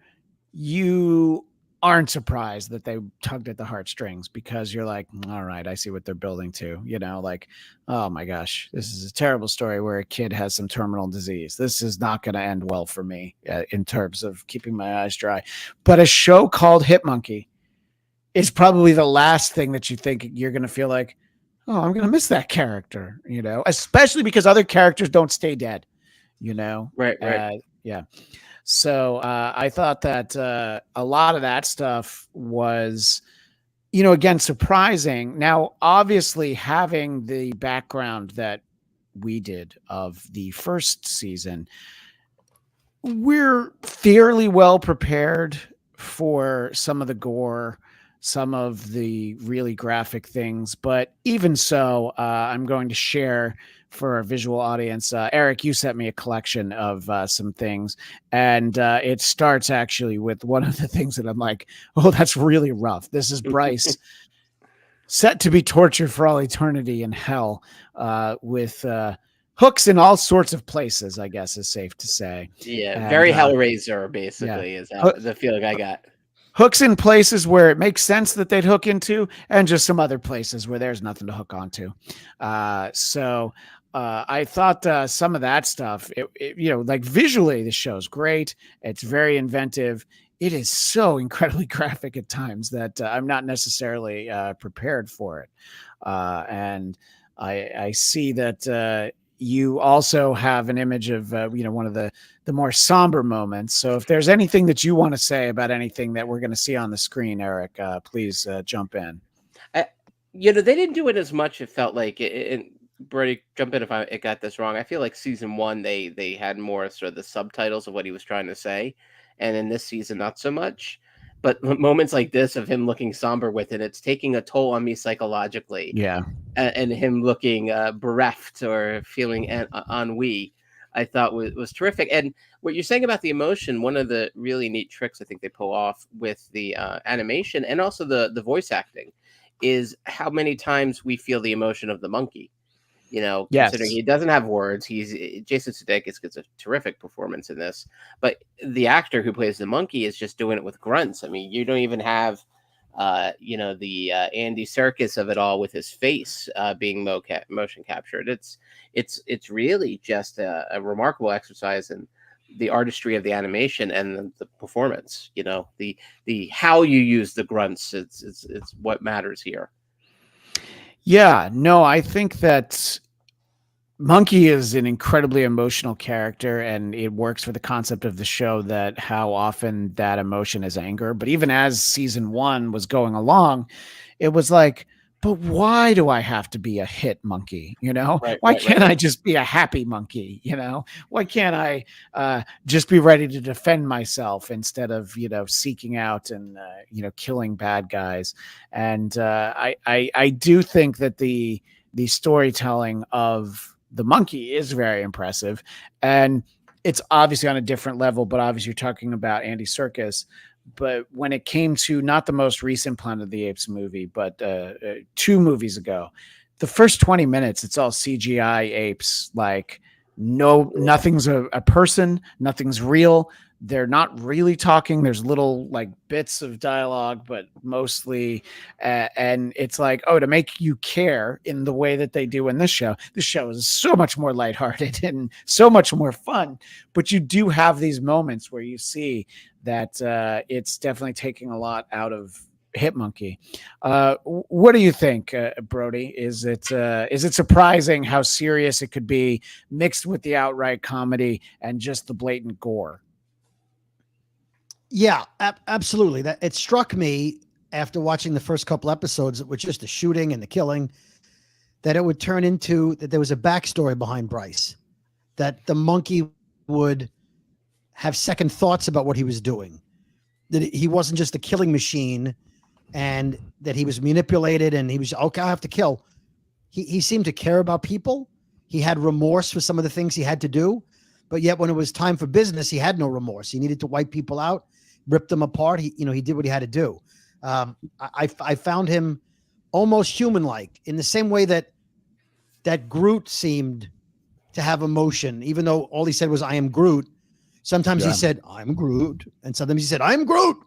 you aren't surprised that they tugged at the heartstrings because you're like, all right, I see what they're building to, like, oh my gosh, this is a terrible story where a kid has some terminal disease. This is not going to end well for me in terms of keeping my eyes dry. But a show called Hit Monkey is probably the last thing that you think you're going to feel like, oh, I'm going to miss that character, especially because other characters don't stay dead, Right. Yeah. So I thought that a lot of that stuff was, again, surprising. Now, obviously, having the background that we did of the first season, we're fairly well prepared for some of the gore, some of the really graphic things. But even so, I'm going to share for our visual audience. Eric, you sent me a collection of some things, and it starts actually with one of the things that I'm like, oh, that's really rough. This is Bryce set to be tortured for all eternity in hell with hooks in all sorts of places, I guess is safe to say. Yeah, and, very Hellraiser, basically, is the feeling I got. Hooks in places where it makes sense that they'd hook into, and just some other places where there's nothing to hook onto. So I thought some of that stuff, like visually, the show's great. It's very inventive. It is so incredibly graphic at times that I'm not necessarily prepared for it. And I see that you also have an image of, one of the more somber moments. So if there's anything that you want to say about anything that we're going to see on the screen, Eric, please jump in. They didn't do it as much. It felt like Brody, jump in if I got this wrong. I feel like season 1, they had more sort of the subtitles of what he was trying to say. And in this season, not so much. But moments like this of him looking somber with it, it's taking a toll on me psychologically. Yeah. And him looking bereft or feeling ennui, I thought was terrific. And what you're saying about the emotion, one of the really neat tricks I think they pull off with the animation and also the voice acting is how many times we feel the emotion of the monkey. Considering he doesn't have words, Jason Sudeikis gets a terrific performance in this, but the actor who plays the monkey is just doing it with grunts. I mean, you don't even have, the Andy Serkis of it all with his face being motion captured. It's really just a remarkable exercise in the artistry of the animation and the performance. The how you use the grunts, it's what matters here. Yeah, no, I think that Monkey is an incredibly emotional character, and it works for the concept of the show that how often that emotion is anger. But even as season 1 was going along, it was like, but why do I have to be a hit monkey? Why can't I just be a happy monkey? Why can't I just be ready to defend myself instead of, seeking out and, killing bad guys? And I do think that the storytelling of the monkey is very impressive, and it's obviously on a different level, but obviously you're talking about Andy Serkis. but when it came to not the most recent Planet of the Apes movie, but 2 movies ago, the first 20 minutes, it's all CGI apes. Like nothing's a person, nothing's real. They're not really talking. There's little like bits of dialogue, but mostly, and it's like, oh, to make you care in the way that they do in this show. This show is so much more lighthearted and so much more fun. But you do have these moments where you see that it's definitely taking a lot out of Hitmonkey. What do you think, Brody? Is it surprising how serious it could be mixed with the outright comedy and just the blatant gore? Yeah, absolutely. That it struck me after watching the first couple episodes, which just the shooting and the killing, that it would turn into that there was a backstory behind Bryce, that the monkey would have second thoughts about what he was doing, that he wasn't just a killing machine, and that he was manipulated and he was, okay, I have to kill. He seemed to care about people. He had remorse for some of the things he had to do, but yet when it was time for business, he had no remorse. He needed to wipe people out, rip them apart. He did what he had to do. I found him almost human-like in the same way that Groot seemed to have emotion, even though all he said was, I am Groot. Sometimes he said, I'm Groot. And sometimes he said, I'm Groot.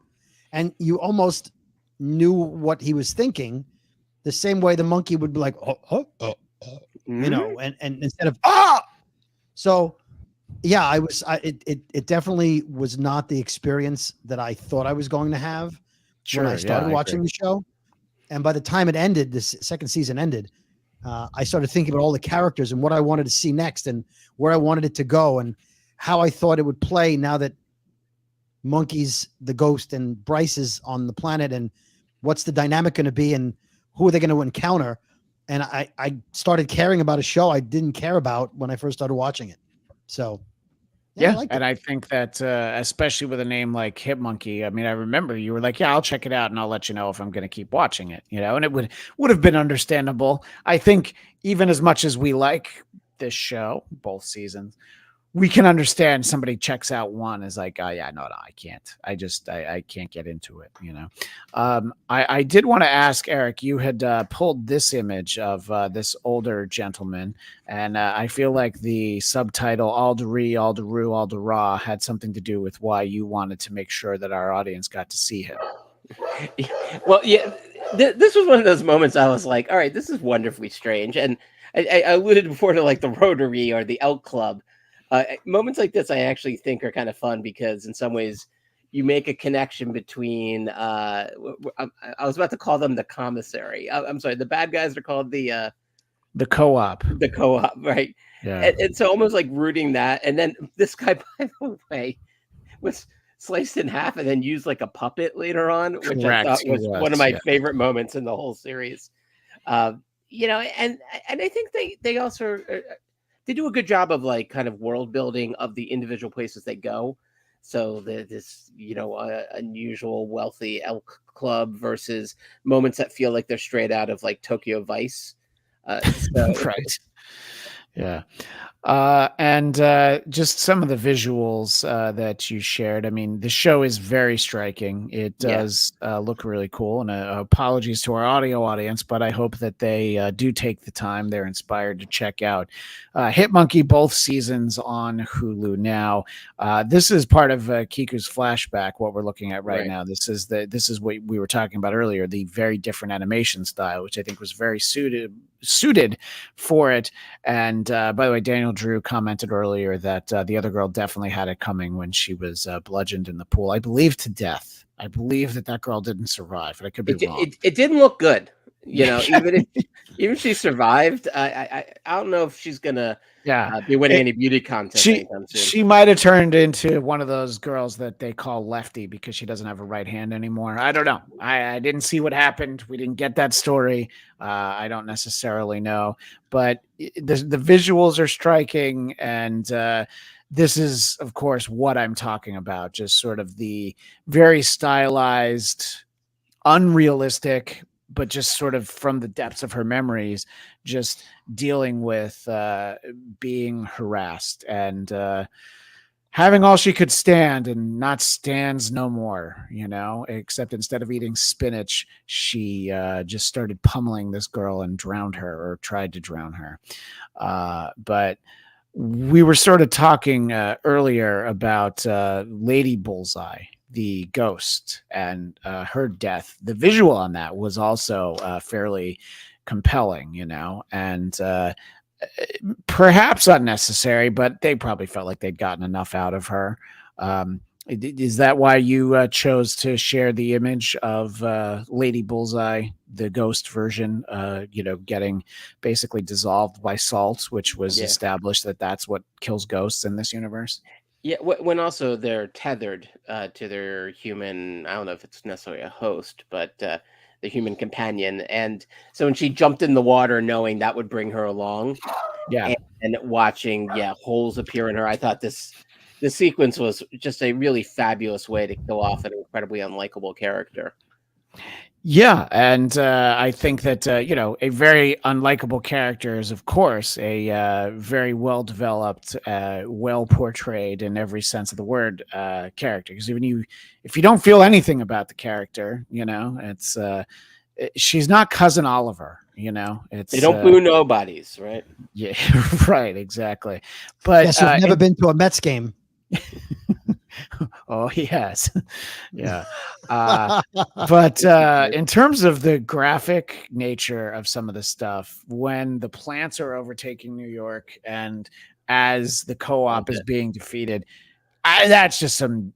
And you almost knew what he was thinking, the same way the monkey would be like, and instead of, So yeah, it definitely was not the experience that I thought I was going to have when I started watching the show. And by the time it ended, this second season ended, I started thinking about all the characters and what I wanted to see next and where I wanted it to go and how I thought it would play now that Monkey's the ghost and Bryce is on the planet, and what's the dynamic going to be and who are they going to encounter. And I started caring about a show I didn't care about when I first started watching it. So yeah, and I think that especially with a name like Hitmonkey, I mean, I remember you were like, yeah, I'll check it out and I'll let you know if I'm going to keep watching it, and it would have been understandable. I think even as much as we like this show, both seasons, we can understand somebody checks out one is like, oh yeah, no, I can't. I can't get into it. I did want to ask Eric, you had pulled this image of this older gentleman, and I feel like the subtitle Alderee, Alderoo, Aldera had something to do with why you wanted to make sure that our audience got to see him. Well, yeah, this was one of those moments I was like, all right, this is wonderfully strange. And I alluded before to like the Rotary or the Elk Club. Moments like this, I actually think are kind of fun because in some ways you make a connection between, I was about to call them the commissary. I'm sorry. The bad guys are called the co-op, right? Yeah. And so almost like rooting that. And then this guy, by the way, was sliced in half and then used like a puppet later on, which I thought was one of my favorite moments in the whole series. And I think they also they do a good job of like kind of world building of the individual places they go. So this, unusual wealthy elk club versus moments that feel like they're straight out of like Tokyo Vice. Right. Yeah. And just some of the visuals that you shared. I mean, the show is very striking. It does look really cool. And apologies to our audio audience, but I hope that they do take the time. They're inspired to check out Hitmonkey, both seasons on Hulu now. This is part of Kiku's flashback. What we're looking at right now. This is what we were talking about earlier. The very different animation style, which I think was very suited for it. And by the way, Daniel Drew commented earlier that the other girl definitely had it coming when she was bludgeoned in the pool, I believe to death. I believe that girl didn't survive, but I could be wrong. It didn't look good, even if she survived. I don't know if she's gonna be winning any beauty contest anytime soon. She might have turned into one of those girls that they call lefty because she doesn't have a right hand anymore. I don't know. I didn't see what happened. We didn't get that story. I don't necessarily know, but the visuals are striking, and this is, of course, what I'm talking about. Just sort of the very stylized, unrealistic, but just sort of from the depths of her memories, just dealing with being harassed. And having all she could stand and not stands no more, except instead of eating spinach, she just started pummeling this girl and drowned her, or tried to drown her. But we were sort of talking earlier about Lady Bullseye, the ghost, and her death. The visual on that was also fairly compelling, and perhaps unnecessary, but they probably felt like they'd gotten enough out of her. Is that why you chose to share the image of Lady Bullseye, the ghost version, getting basically dissolved by salt, which was established that that's what kills ghosts in this universe? Yeah, when also they're tethered to their human, I don't know if it's necessarily a host, but the human companion. And so when she jumped in the water knowing that would bring her along, and watching holes appear in her, I thought this sequence was just a really fabulous way to kill off an incredibly unlikable character. Yeah, and I think that a very unlikable character is, of course, a very well developed, well portrayed in every sense of the word character. Because if you don't feel anything about the character, it's she's not Cousin Oliver. It's they don't boo nobodies, right? Yeah, right, exactly. But yes, you've never been to a Mets game. Oh, he has. Yeah. But in terms of the graphic nature of some of the stuff, when the plants are overtaking New York and as the co-op is being defeated, that's just some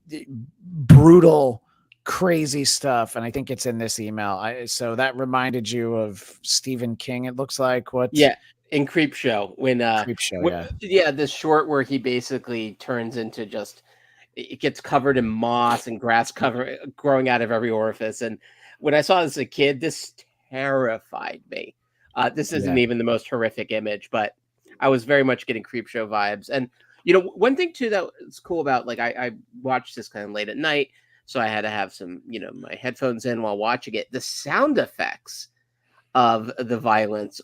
brutal, crazy stuff. And I think it's in this email. So that reminded you of Stephen King, it looks like. What? Yeah. In Creepshow, when Creepshow, this short where he basically turns into just, it gets covered in moss and grass growing out of every orifice. And when I saw this as a kid, this terrified me. This isn't even the most horrific image, but I was very much getting Creepshow vibes. And one thing too that's cool about, like, I watched this kind of late at night, so I had to have some my headphones in while watching it. The sound effects of the violence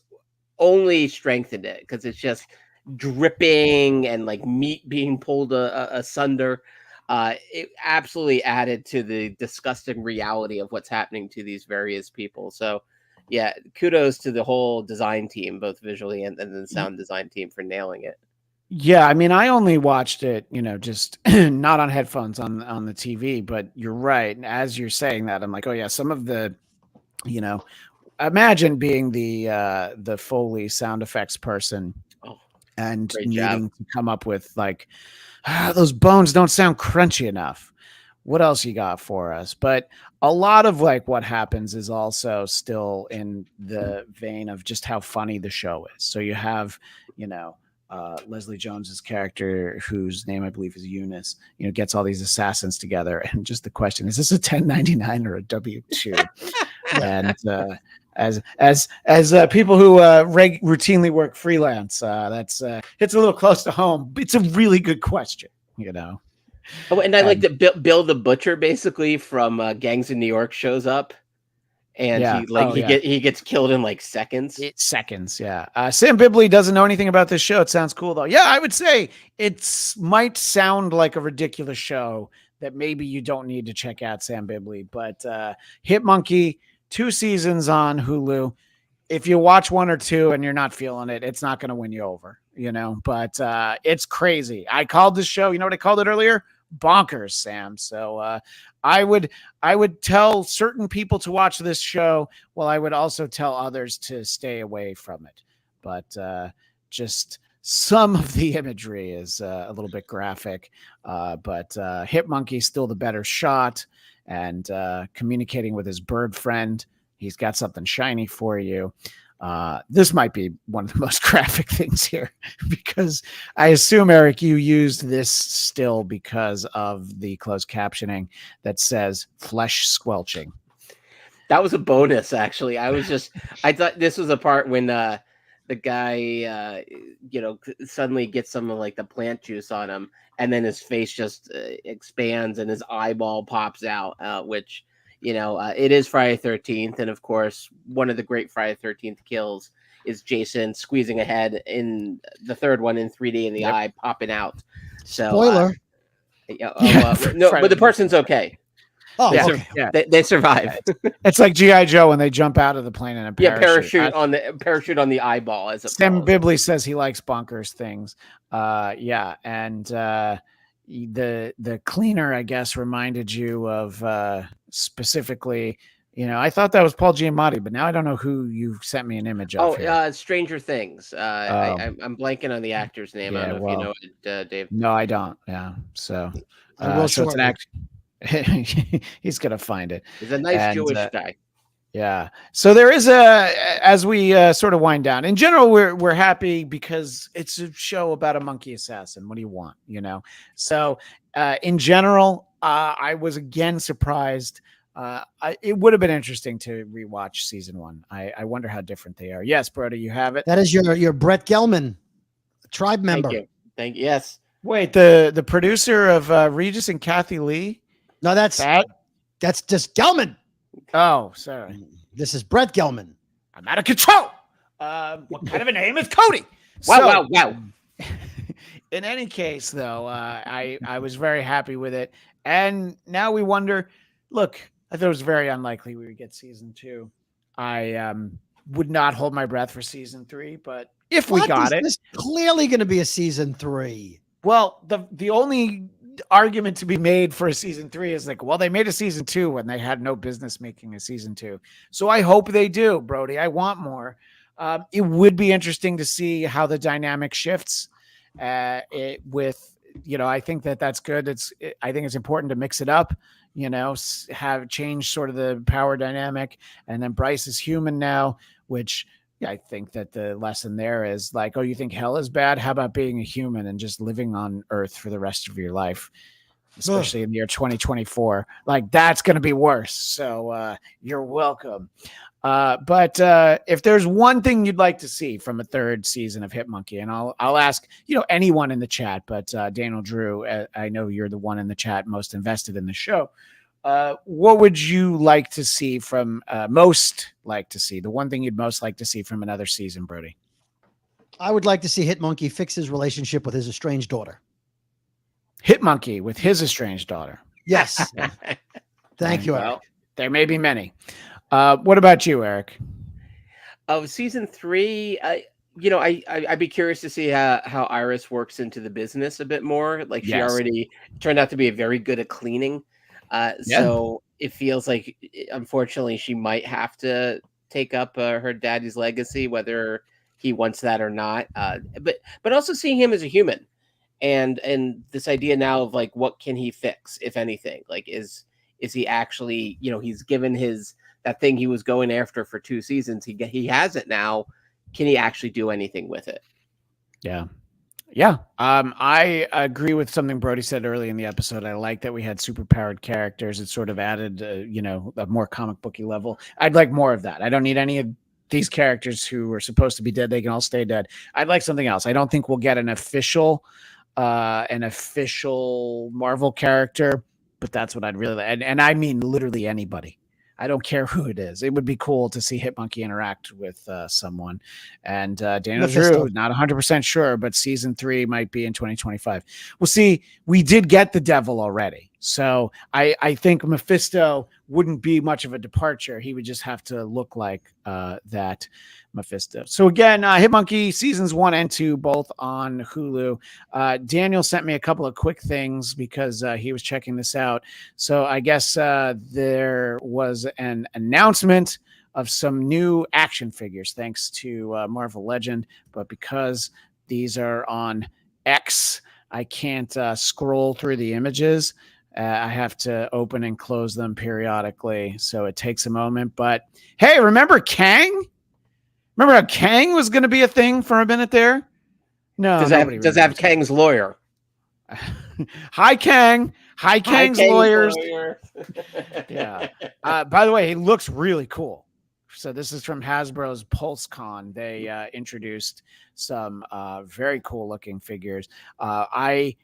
only strengthened it, because it's just dripping and like meat being pulled asunder. It absolutely added to the disgusting reality of what's happening to these various people. So yeah, kudos to the whole design team, both visually and the sound design team, for nailing it. Yeah, I mean, I only watched it, just not on headphones on the TV, but you're right. And as you're saying that, I'm like, oh yeah, some of the, imagine being the Foley sound effects person and needing to come up with like, those bones don't sound crunchy enough. What else you got for us? But a lot of like what happens is also still in the vein of just how funny the show is. So you have, Leslie Jones's character, whose name I believe is Eunice, gets all these assassins together, and just the question, is this a 1099 or a W-2? And as people who routinely work freelance, that's it's a little close to home. It's a really good question, Oh, and I like that Bill the Butcher, basically from Gangs in New York, shows up, and he gets killed in like seconds. Seconds, yeah. Sam Bibley doesn't know anything about this show. It sounds cool though. Yeah, I would say it might sound like a ridiculous show that maybe you don't need to check out, Sam Bibley, but Hit Monkey, 2 seasons on Hulu. If you watch 1 or 2 and you're not feeling it, it's not going to win you over, but it's crazy. I called this show, you know what I called it earlier? Bonkers, Sam. So I would tell certain people to watch this show, while I would also tell others to stay away from it. But just some of the imagery is a little bit graphic, but Hit Monkey's still the better shot, and communicating with his bird friend, he's got something shiny for you. This might be one of the most graphic things here, because I assume, Eric, you used this still because of the closed captioning that says flesh squelching. That was a bonus, actually. I thought this was a part when the guy, suddenly gets some of like the plant juice on him, and then his face just expands and his eyeball pops out, which, it is Friday 13th. And of course, one of the great Friday 13th kills is Jason squeezing a head in the third one in 3D in the eye, popping out. So, spoiler. No, but the person's okay. Oh, they survive. It's like G.I. Joe when they jump out of the plane in a parachute. Parachute on the eyeball as it Sam falls. Bibley says he likes bonkers things. And the cleaner, I guess, reminded you of specifically. I thought that was Paul Giamatti, but now I don't know who you sent me an image of. Stranger Things. I'm blanking on the actor's name. I don't know if you know it, Dave. No, I don't. Yeah, so I will so it's an act. He's gonna find it. He's a nice Jewish guy. Yeah. So there is as we sort of wind down. In general, we're happy because it's a show about a monkey assassin. What do you want? So in general, I was again surprised. It would have been interesting to rewatch season 1. I wonder how different they are. Yes, Brody, you have it. That is your Brett Gelman, tribe member. Thank you. Yes. Wait, the producer of Regis and Kathy Lee. No, that's just Gelman. Oh, sorry. This is Brett Gelman. I'm out of control. What kind of a name is Cody? Wow. In any case, though, I was very happy with it. And now we wonder, look, I thought it was very unlikely we would get season 2. I would not hold my breath for season 3, but if we got it. There's clearly going to be a season 3. Well, the only argument to be made for a season 3 is like, well, they made a season 2 when they had no business making a season 2. So I hope they do, Brody. I want more. It would be interesting to see how the dynamic shifts I think that's good. I think it's important to mix it up, have change sort of the power dynamic. And then Bryce is human now, which I think that the lesson there is like, oh, you think hell is bad? How about being a human and just living on Earth for the rest of your life, especially in the year 2024? Like, that's going to be worse. So you're welcome. But if there's one thing you'd like to see from a third season of Hit Monkey, and I'll ask, anyone in the chat, but Daniel Drew, I know you're the one in the chat most invested in the show. What would you like to see the one thing you'd most like to see from another season, Brody? I would like to see Hit Monkey fix his relationship with his estranged daughter. Hit Monkey with his estranged daughter. Yes. Thank you, Eric. There may be many. What about you, Eric? Of season 3, I'd be curious to see how Iris works into the business a bit more. Like, she already turned out to be very good at cleaning. So it feels like, unfortunately, she might have to take up her daddy's legacy, whether he wants that or not. But also seeing him as a human, and this idea now of like, what can he fix, if anything? Like, is he actually, he's given that thing he was going after for 2 seasons. He has it now. Can he actually do anything with it? Yeah. I agree with something Brody said early in the episode. I like that we had superpowered characters. It sort of added, a more comic booky level. I'd like more of that. I don't need any of these characters who are supposed to be dead. They can all stay dead. I'd like something else. I don't think we'll get an official Marvel character, but that's what I'd really like. And I mean, literally anybody. I don't care who it is. It would be cool to see Hit Monkey interact with someone. And Daniel Drew, not 100% sure, but season 3 might be in 2025. We'll see. We did get the Devil already. So I think Mephisto wouldn't be much of a departure. He would just have to look like that Mephisto. So again, Hit Monkey seasons 1 and 2, both on Hulu. Daniel sent me a couple of quick things because he was checking this out. So I guess there was an announcement of some new action figures, thanks to Marvel Legend. But because these are on X, I can't scroll through the images. I have to open and close them periodically, so it takes a moment. But hey, remember Kang? Remember how Kang was going to be a thing for a minute there? No. Does have Kang's lawyer? Hi, Kang. Hi, Kang's lawyers. Yeah. By the way, he looks really cool. So this is from Hasbro's PulseCon. They introduced some very cool looking figures. I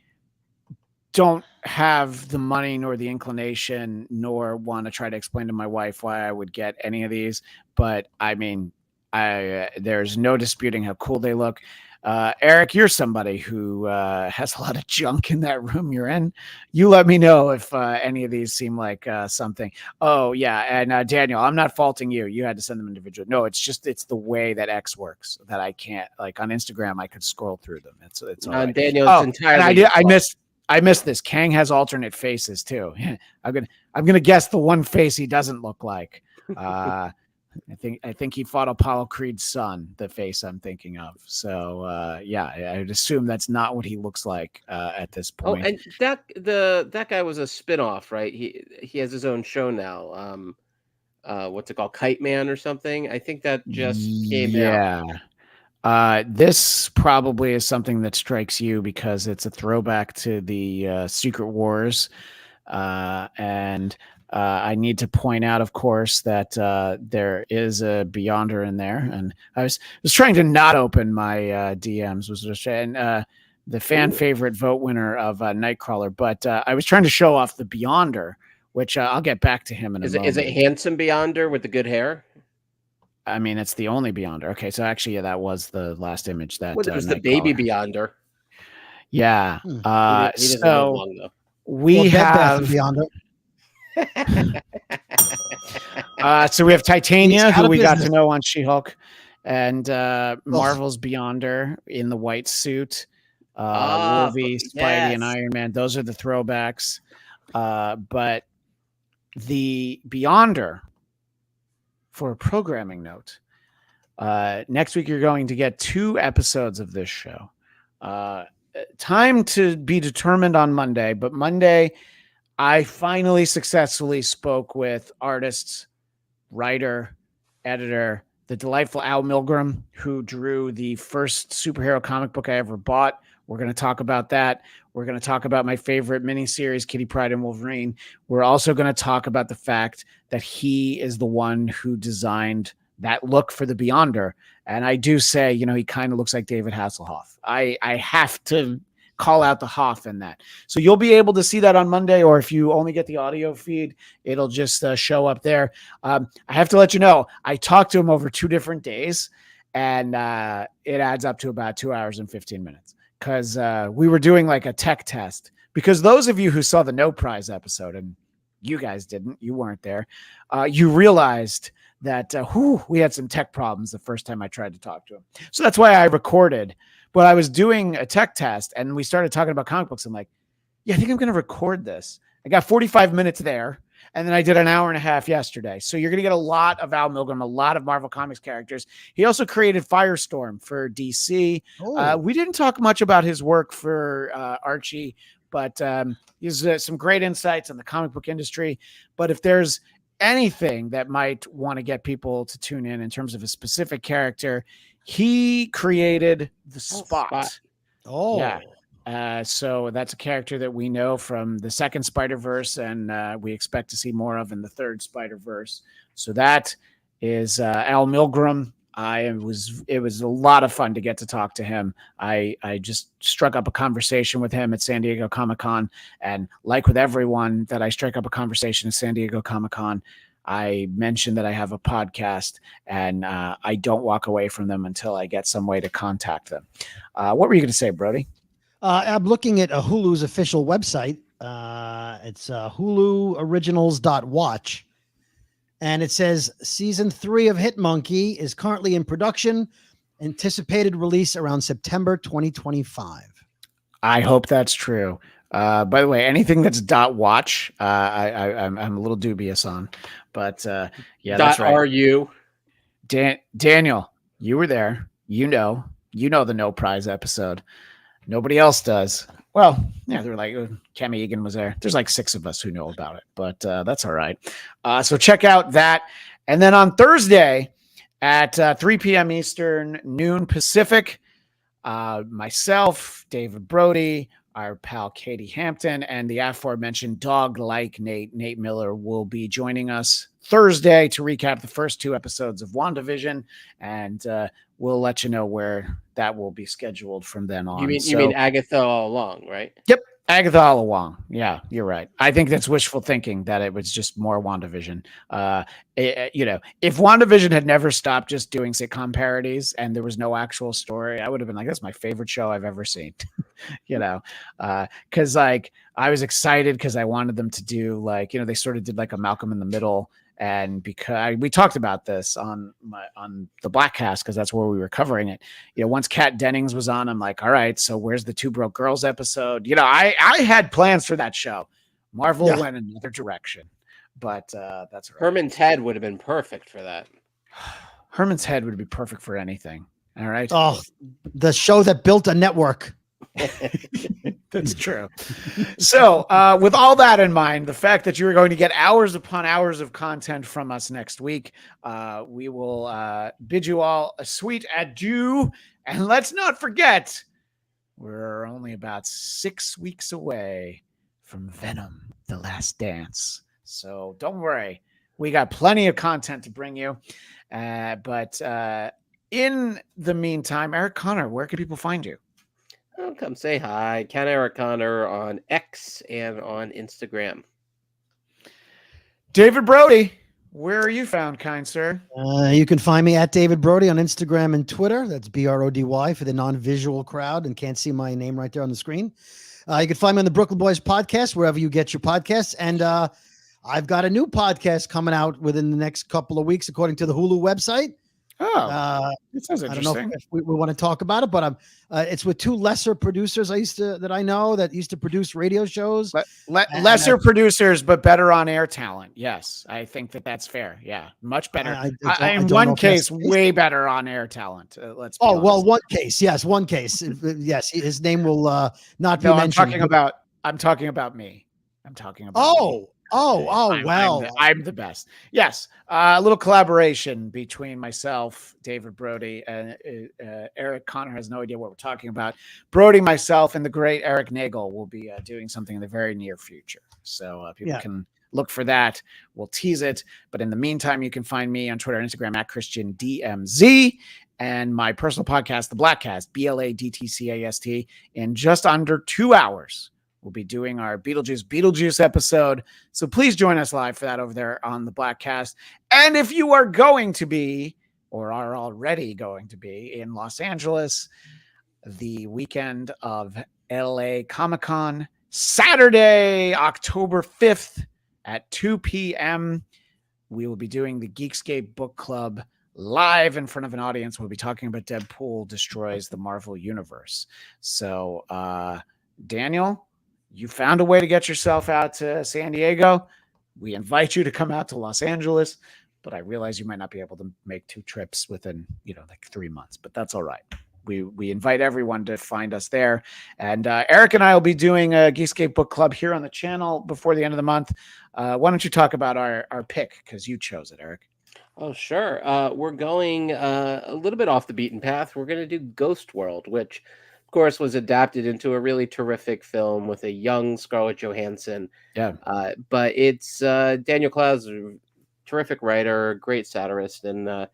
don't have the money nor the inclination nor want to try to explain to my wife why I would get any of these. But I mean, there's no disputing how cool they look. Eric, you're somebody who has a lot of junk in that room you're in. You let me know if any of these seem like something. Oh, yeah. And Daniel, I'm not faulting you. You had to send them individually. No, it's the way that X works that I can't. Like on Instagram, I could scroll through them. It's all right. Daniel, it's entirely. And I missed this. Kang has alternate faces too. I'm gonna guess the one face he doesn't look like. I think he fought Apollo Creed's son, the face I'm thinking of. So I'd assume that's not what he looks like at this point. Oh, and that guy was a spinoff, right? He has his own show now. What's it called? Kite Man or something? I think that just came out. This probably is something that strikes you because it's a throwback to the Secret Wars. And I need to point out, of course, that there is a Beyonder in there. And I was trying to not open my DMs, the fan favorite vote winner of Nightcrawler. But I was trying to show off the Beyonder, which I'll get back to him in a moment. Is it handsome Beyonder with the good hair? I mean, it's the only Beyonder. Okay, so actually, that was the last image that there's the baby Beyonder. Yeah. He doesn't live long, though. We have Beyonder. So we have Titania, who we got to know on She-Hulk, and Marvel's Beyonder in the white suit. Wolvie, Spidey, and Iron Man. Those are the throwbacks. But the Beyonder, for a programming note, next week you're going to get 2 episodes of this show. Time to be determined on Monday, but Monday I finally successfully spoke with artist, writer, editor, the delightful Al Milgrom, who drew the first superhero comic book I ever bought. We're going to talk about that. We're going to talk about my favorite miniseries, Kitty Pryde and Wolverine. We're also going to talk about the fact that he is the one who designed that look for the Beyonder. And I do say, he kind of looks like David Hasselhoff. I have to call out the Hoff in that. So you'll be able to see that on Monday, or if you only get the audio feed, it'll just show up there. I have to let you know, I talked to him over 2 different days, and it adds up to about 2 hours and 15 minutes because we were doing like a tech test. Because those of you who saw the No Prize episode, and you guys didn't, you weren't there, you realized that we had some tech problems the first time I tried to talk to him. So that's why I recorded. But I was doing a tech test and we started talking about comic books. I'm like, I think I'm going to record this. I got 45 minutes there. And then I did an hour and a half yesterday. So you're going to get a lot of Al Milgrom, a lot of Marvel Comics characters. He also created Firestorm for DC. We didn't talk much about his work for Archie, but he has some great insights on the comic book industry. But if there's anything that might want to get people to tune in terms of a specific character, he created the Spot. Oh, yeah. So that's a character that we know from the second Spider-Verse, and we expect to see more of in the third Spider-Verse. So that is Al Milgrom. It was a lot of fun to get to talk to him. I just struck up a conversation with him at San Diego Comic-Con, and like with everyone that I strike up a conversation at San Diego Comic-Con, I mentioned that I have a podcast, and I don't walk away from them until I get some way to contact them. What were you going to say, Brody? I'm looking at Hulu's official website. It's huluoriginals.watch. And it says season 3 of Hit Monkey is currently in production. Anticipated release around September 2025. I hope that's true. By the way, anything that's .watch, I'm a little dubious on, but yeah, that's right. .ru. Daniel, you were there. You know the No Prize episode. Nobody else does. Well, yeah, they were like, Cami Egan was there. There's like 6 of us who know about it, but that's all right. So check out that. And then on Thursday at 3 p.m. Eastern, noon Pacific, myself, David Brody, our pal Katie Hampton, and the aforementioned dog-like Nate Miller will be joining us Thursday to recap the first 2 episodes of WandaVision, and we'll let you know where that will be scheduled from then on. You mean Agatha all along, right? Yep, Agatha all along. Yeah, you're right. I think that's wishful thinking that it was just more WandaVision. You know, if WandaVision had never stopped just doing sitcom parodies and there was no actual story, I would have been like, that's my favorite show I've ever seen. You know, because like I was excited because I wanted them to do like, you know, they sort of did like a Malcolm in the Middle. And because we talked about this on the Blackcast, because that's where we were covering it. You know, once Kat Dennings was on, I'm like, all right, so where's the Two Broke Girls episode? You know, I had plans for that show. Marvel went another direction, but that's right. Herman's Head would have been perfect for that. Herman's Head would be perfect for anything. All right. Oh, the show that built a network. That's true. So with all that in mind, the fact that you're going to get hours upon hours of content from us next week, we will bid you all a sweet adieu. And let's not forget, we're only about 6 weeks away from Venom, The Last Dance. So don't worry. We got plenty of content to bring you. But in the meantime, Eric Conner, where can people find you? Oh, come say hi. Ken Eric Conner on X and on Instagram. David Brody, where are you found, kind sir? You can find me at David Brody on Instagram and Twitter. That's BRODY for the non-visual crowd and can't see my name right there on the screen. You can find me on the Brooklyn Boys podcast, wherever you get your podcasts. And I've got a new podcast coming out within the next couple of weeks, according to the Hulu website. Oh, it sounds interesting. I don't know if we want to talk about it, but it's with two lesser producers that I know that used to produce radio shows. Lesser producers, but better on air talent. Yes, I think that's fair. Yeah, much better. In one case, way better on air talent. Let's. Be honest. Well, one case, yes, one case, yes. His name will not be mentioned. I'm talking about me. I'm talking about. I'm the best. Yes. A little collaboration between myself, David Brody, and Eric Conner has no idea what we're talking about. Brody, myself, and the great Eric Nagel will be doing something in the very near future. So people can look for that. We'll tease it. But in the meantime, you can find me on Twitter and Instagram at ChristianDMZ, and my personal podcast, The Blackcast, BLADTCAST, in just under 2 hours. We'll be doing our Beetlejuice episode. So please join us live for that over there on the Blackcast. And if you are going to be, or are already going to be, in Los Angeles, the weekend of LA Comic-Con, Saturday, October 5th at 2 p.m., we will be doing the Geekscape Book Club live in front of an audience. We'll be talking about Deadpool Destroys the Marvel Universe. So, Daniel, you found a way to get yourself out to San Diego. We invite you to come out to Los Angeles, but I realize you might not be able to make 2 trips within, like 3 months, but that's all right. We invite everyone to find us there. And Eric and I will be doing a Geekscape Book Club here on the channel before the end of the month. Why don't you talk about our pick? Because you chose it, Eric. Oh, sure. We're going a little bit off the beaten path. We're going to do Ghost World, which course was adapted into a really terrific film with a young Scarlett Johansson. But it's Daniel Clowes, terrific writer, great satirist, and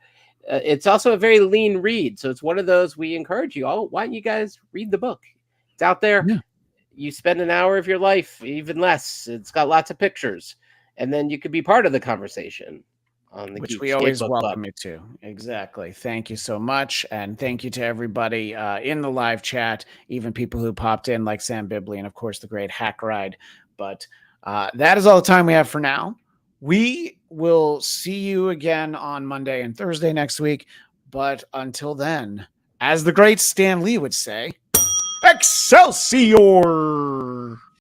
it's also a very lean read. So it's one of those we encourage you all. Why don't you guys read the book? It's out there. Yeah. You spend an hour of your life, even less. It's got lots of pictures, and then you could be part of the conversation. Which we always welcome you to. Exactly. Thank you so much. And thank you to everybody in the live chat, even people who popped in like Sam Bibley and, of course, the great Hack Ride. But that is all the time we have for now. We will see you again on Monday and Thursday next week. But until then, as the great Stan Lee would say, Excelsior!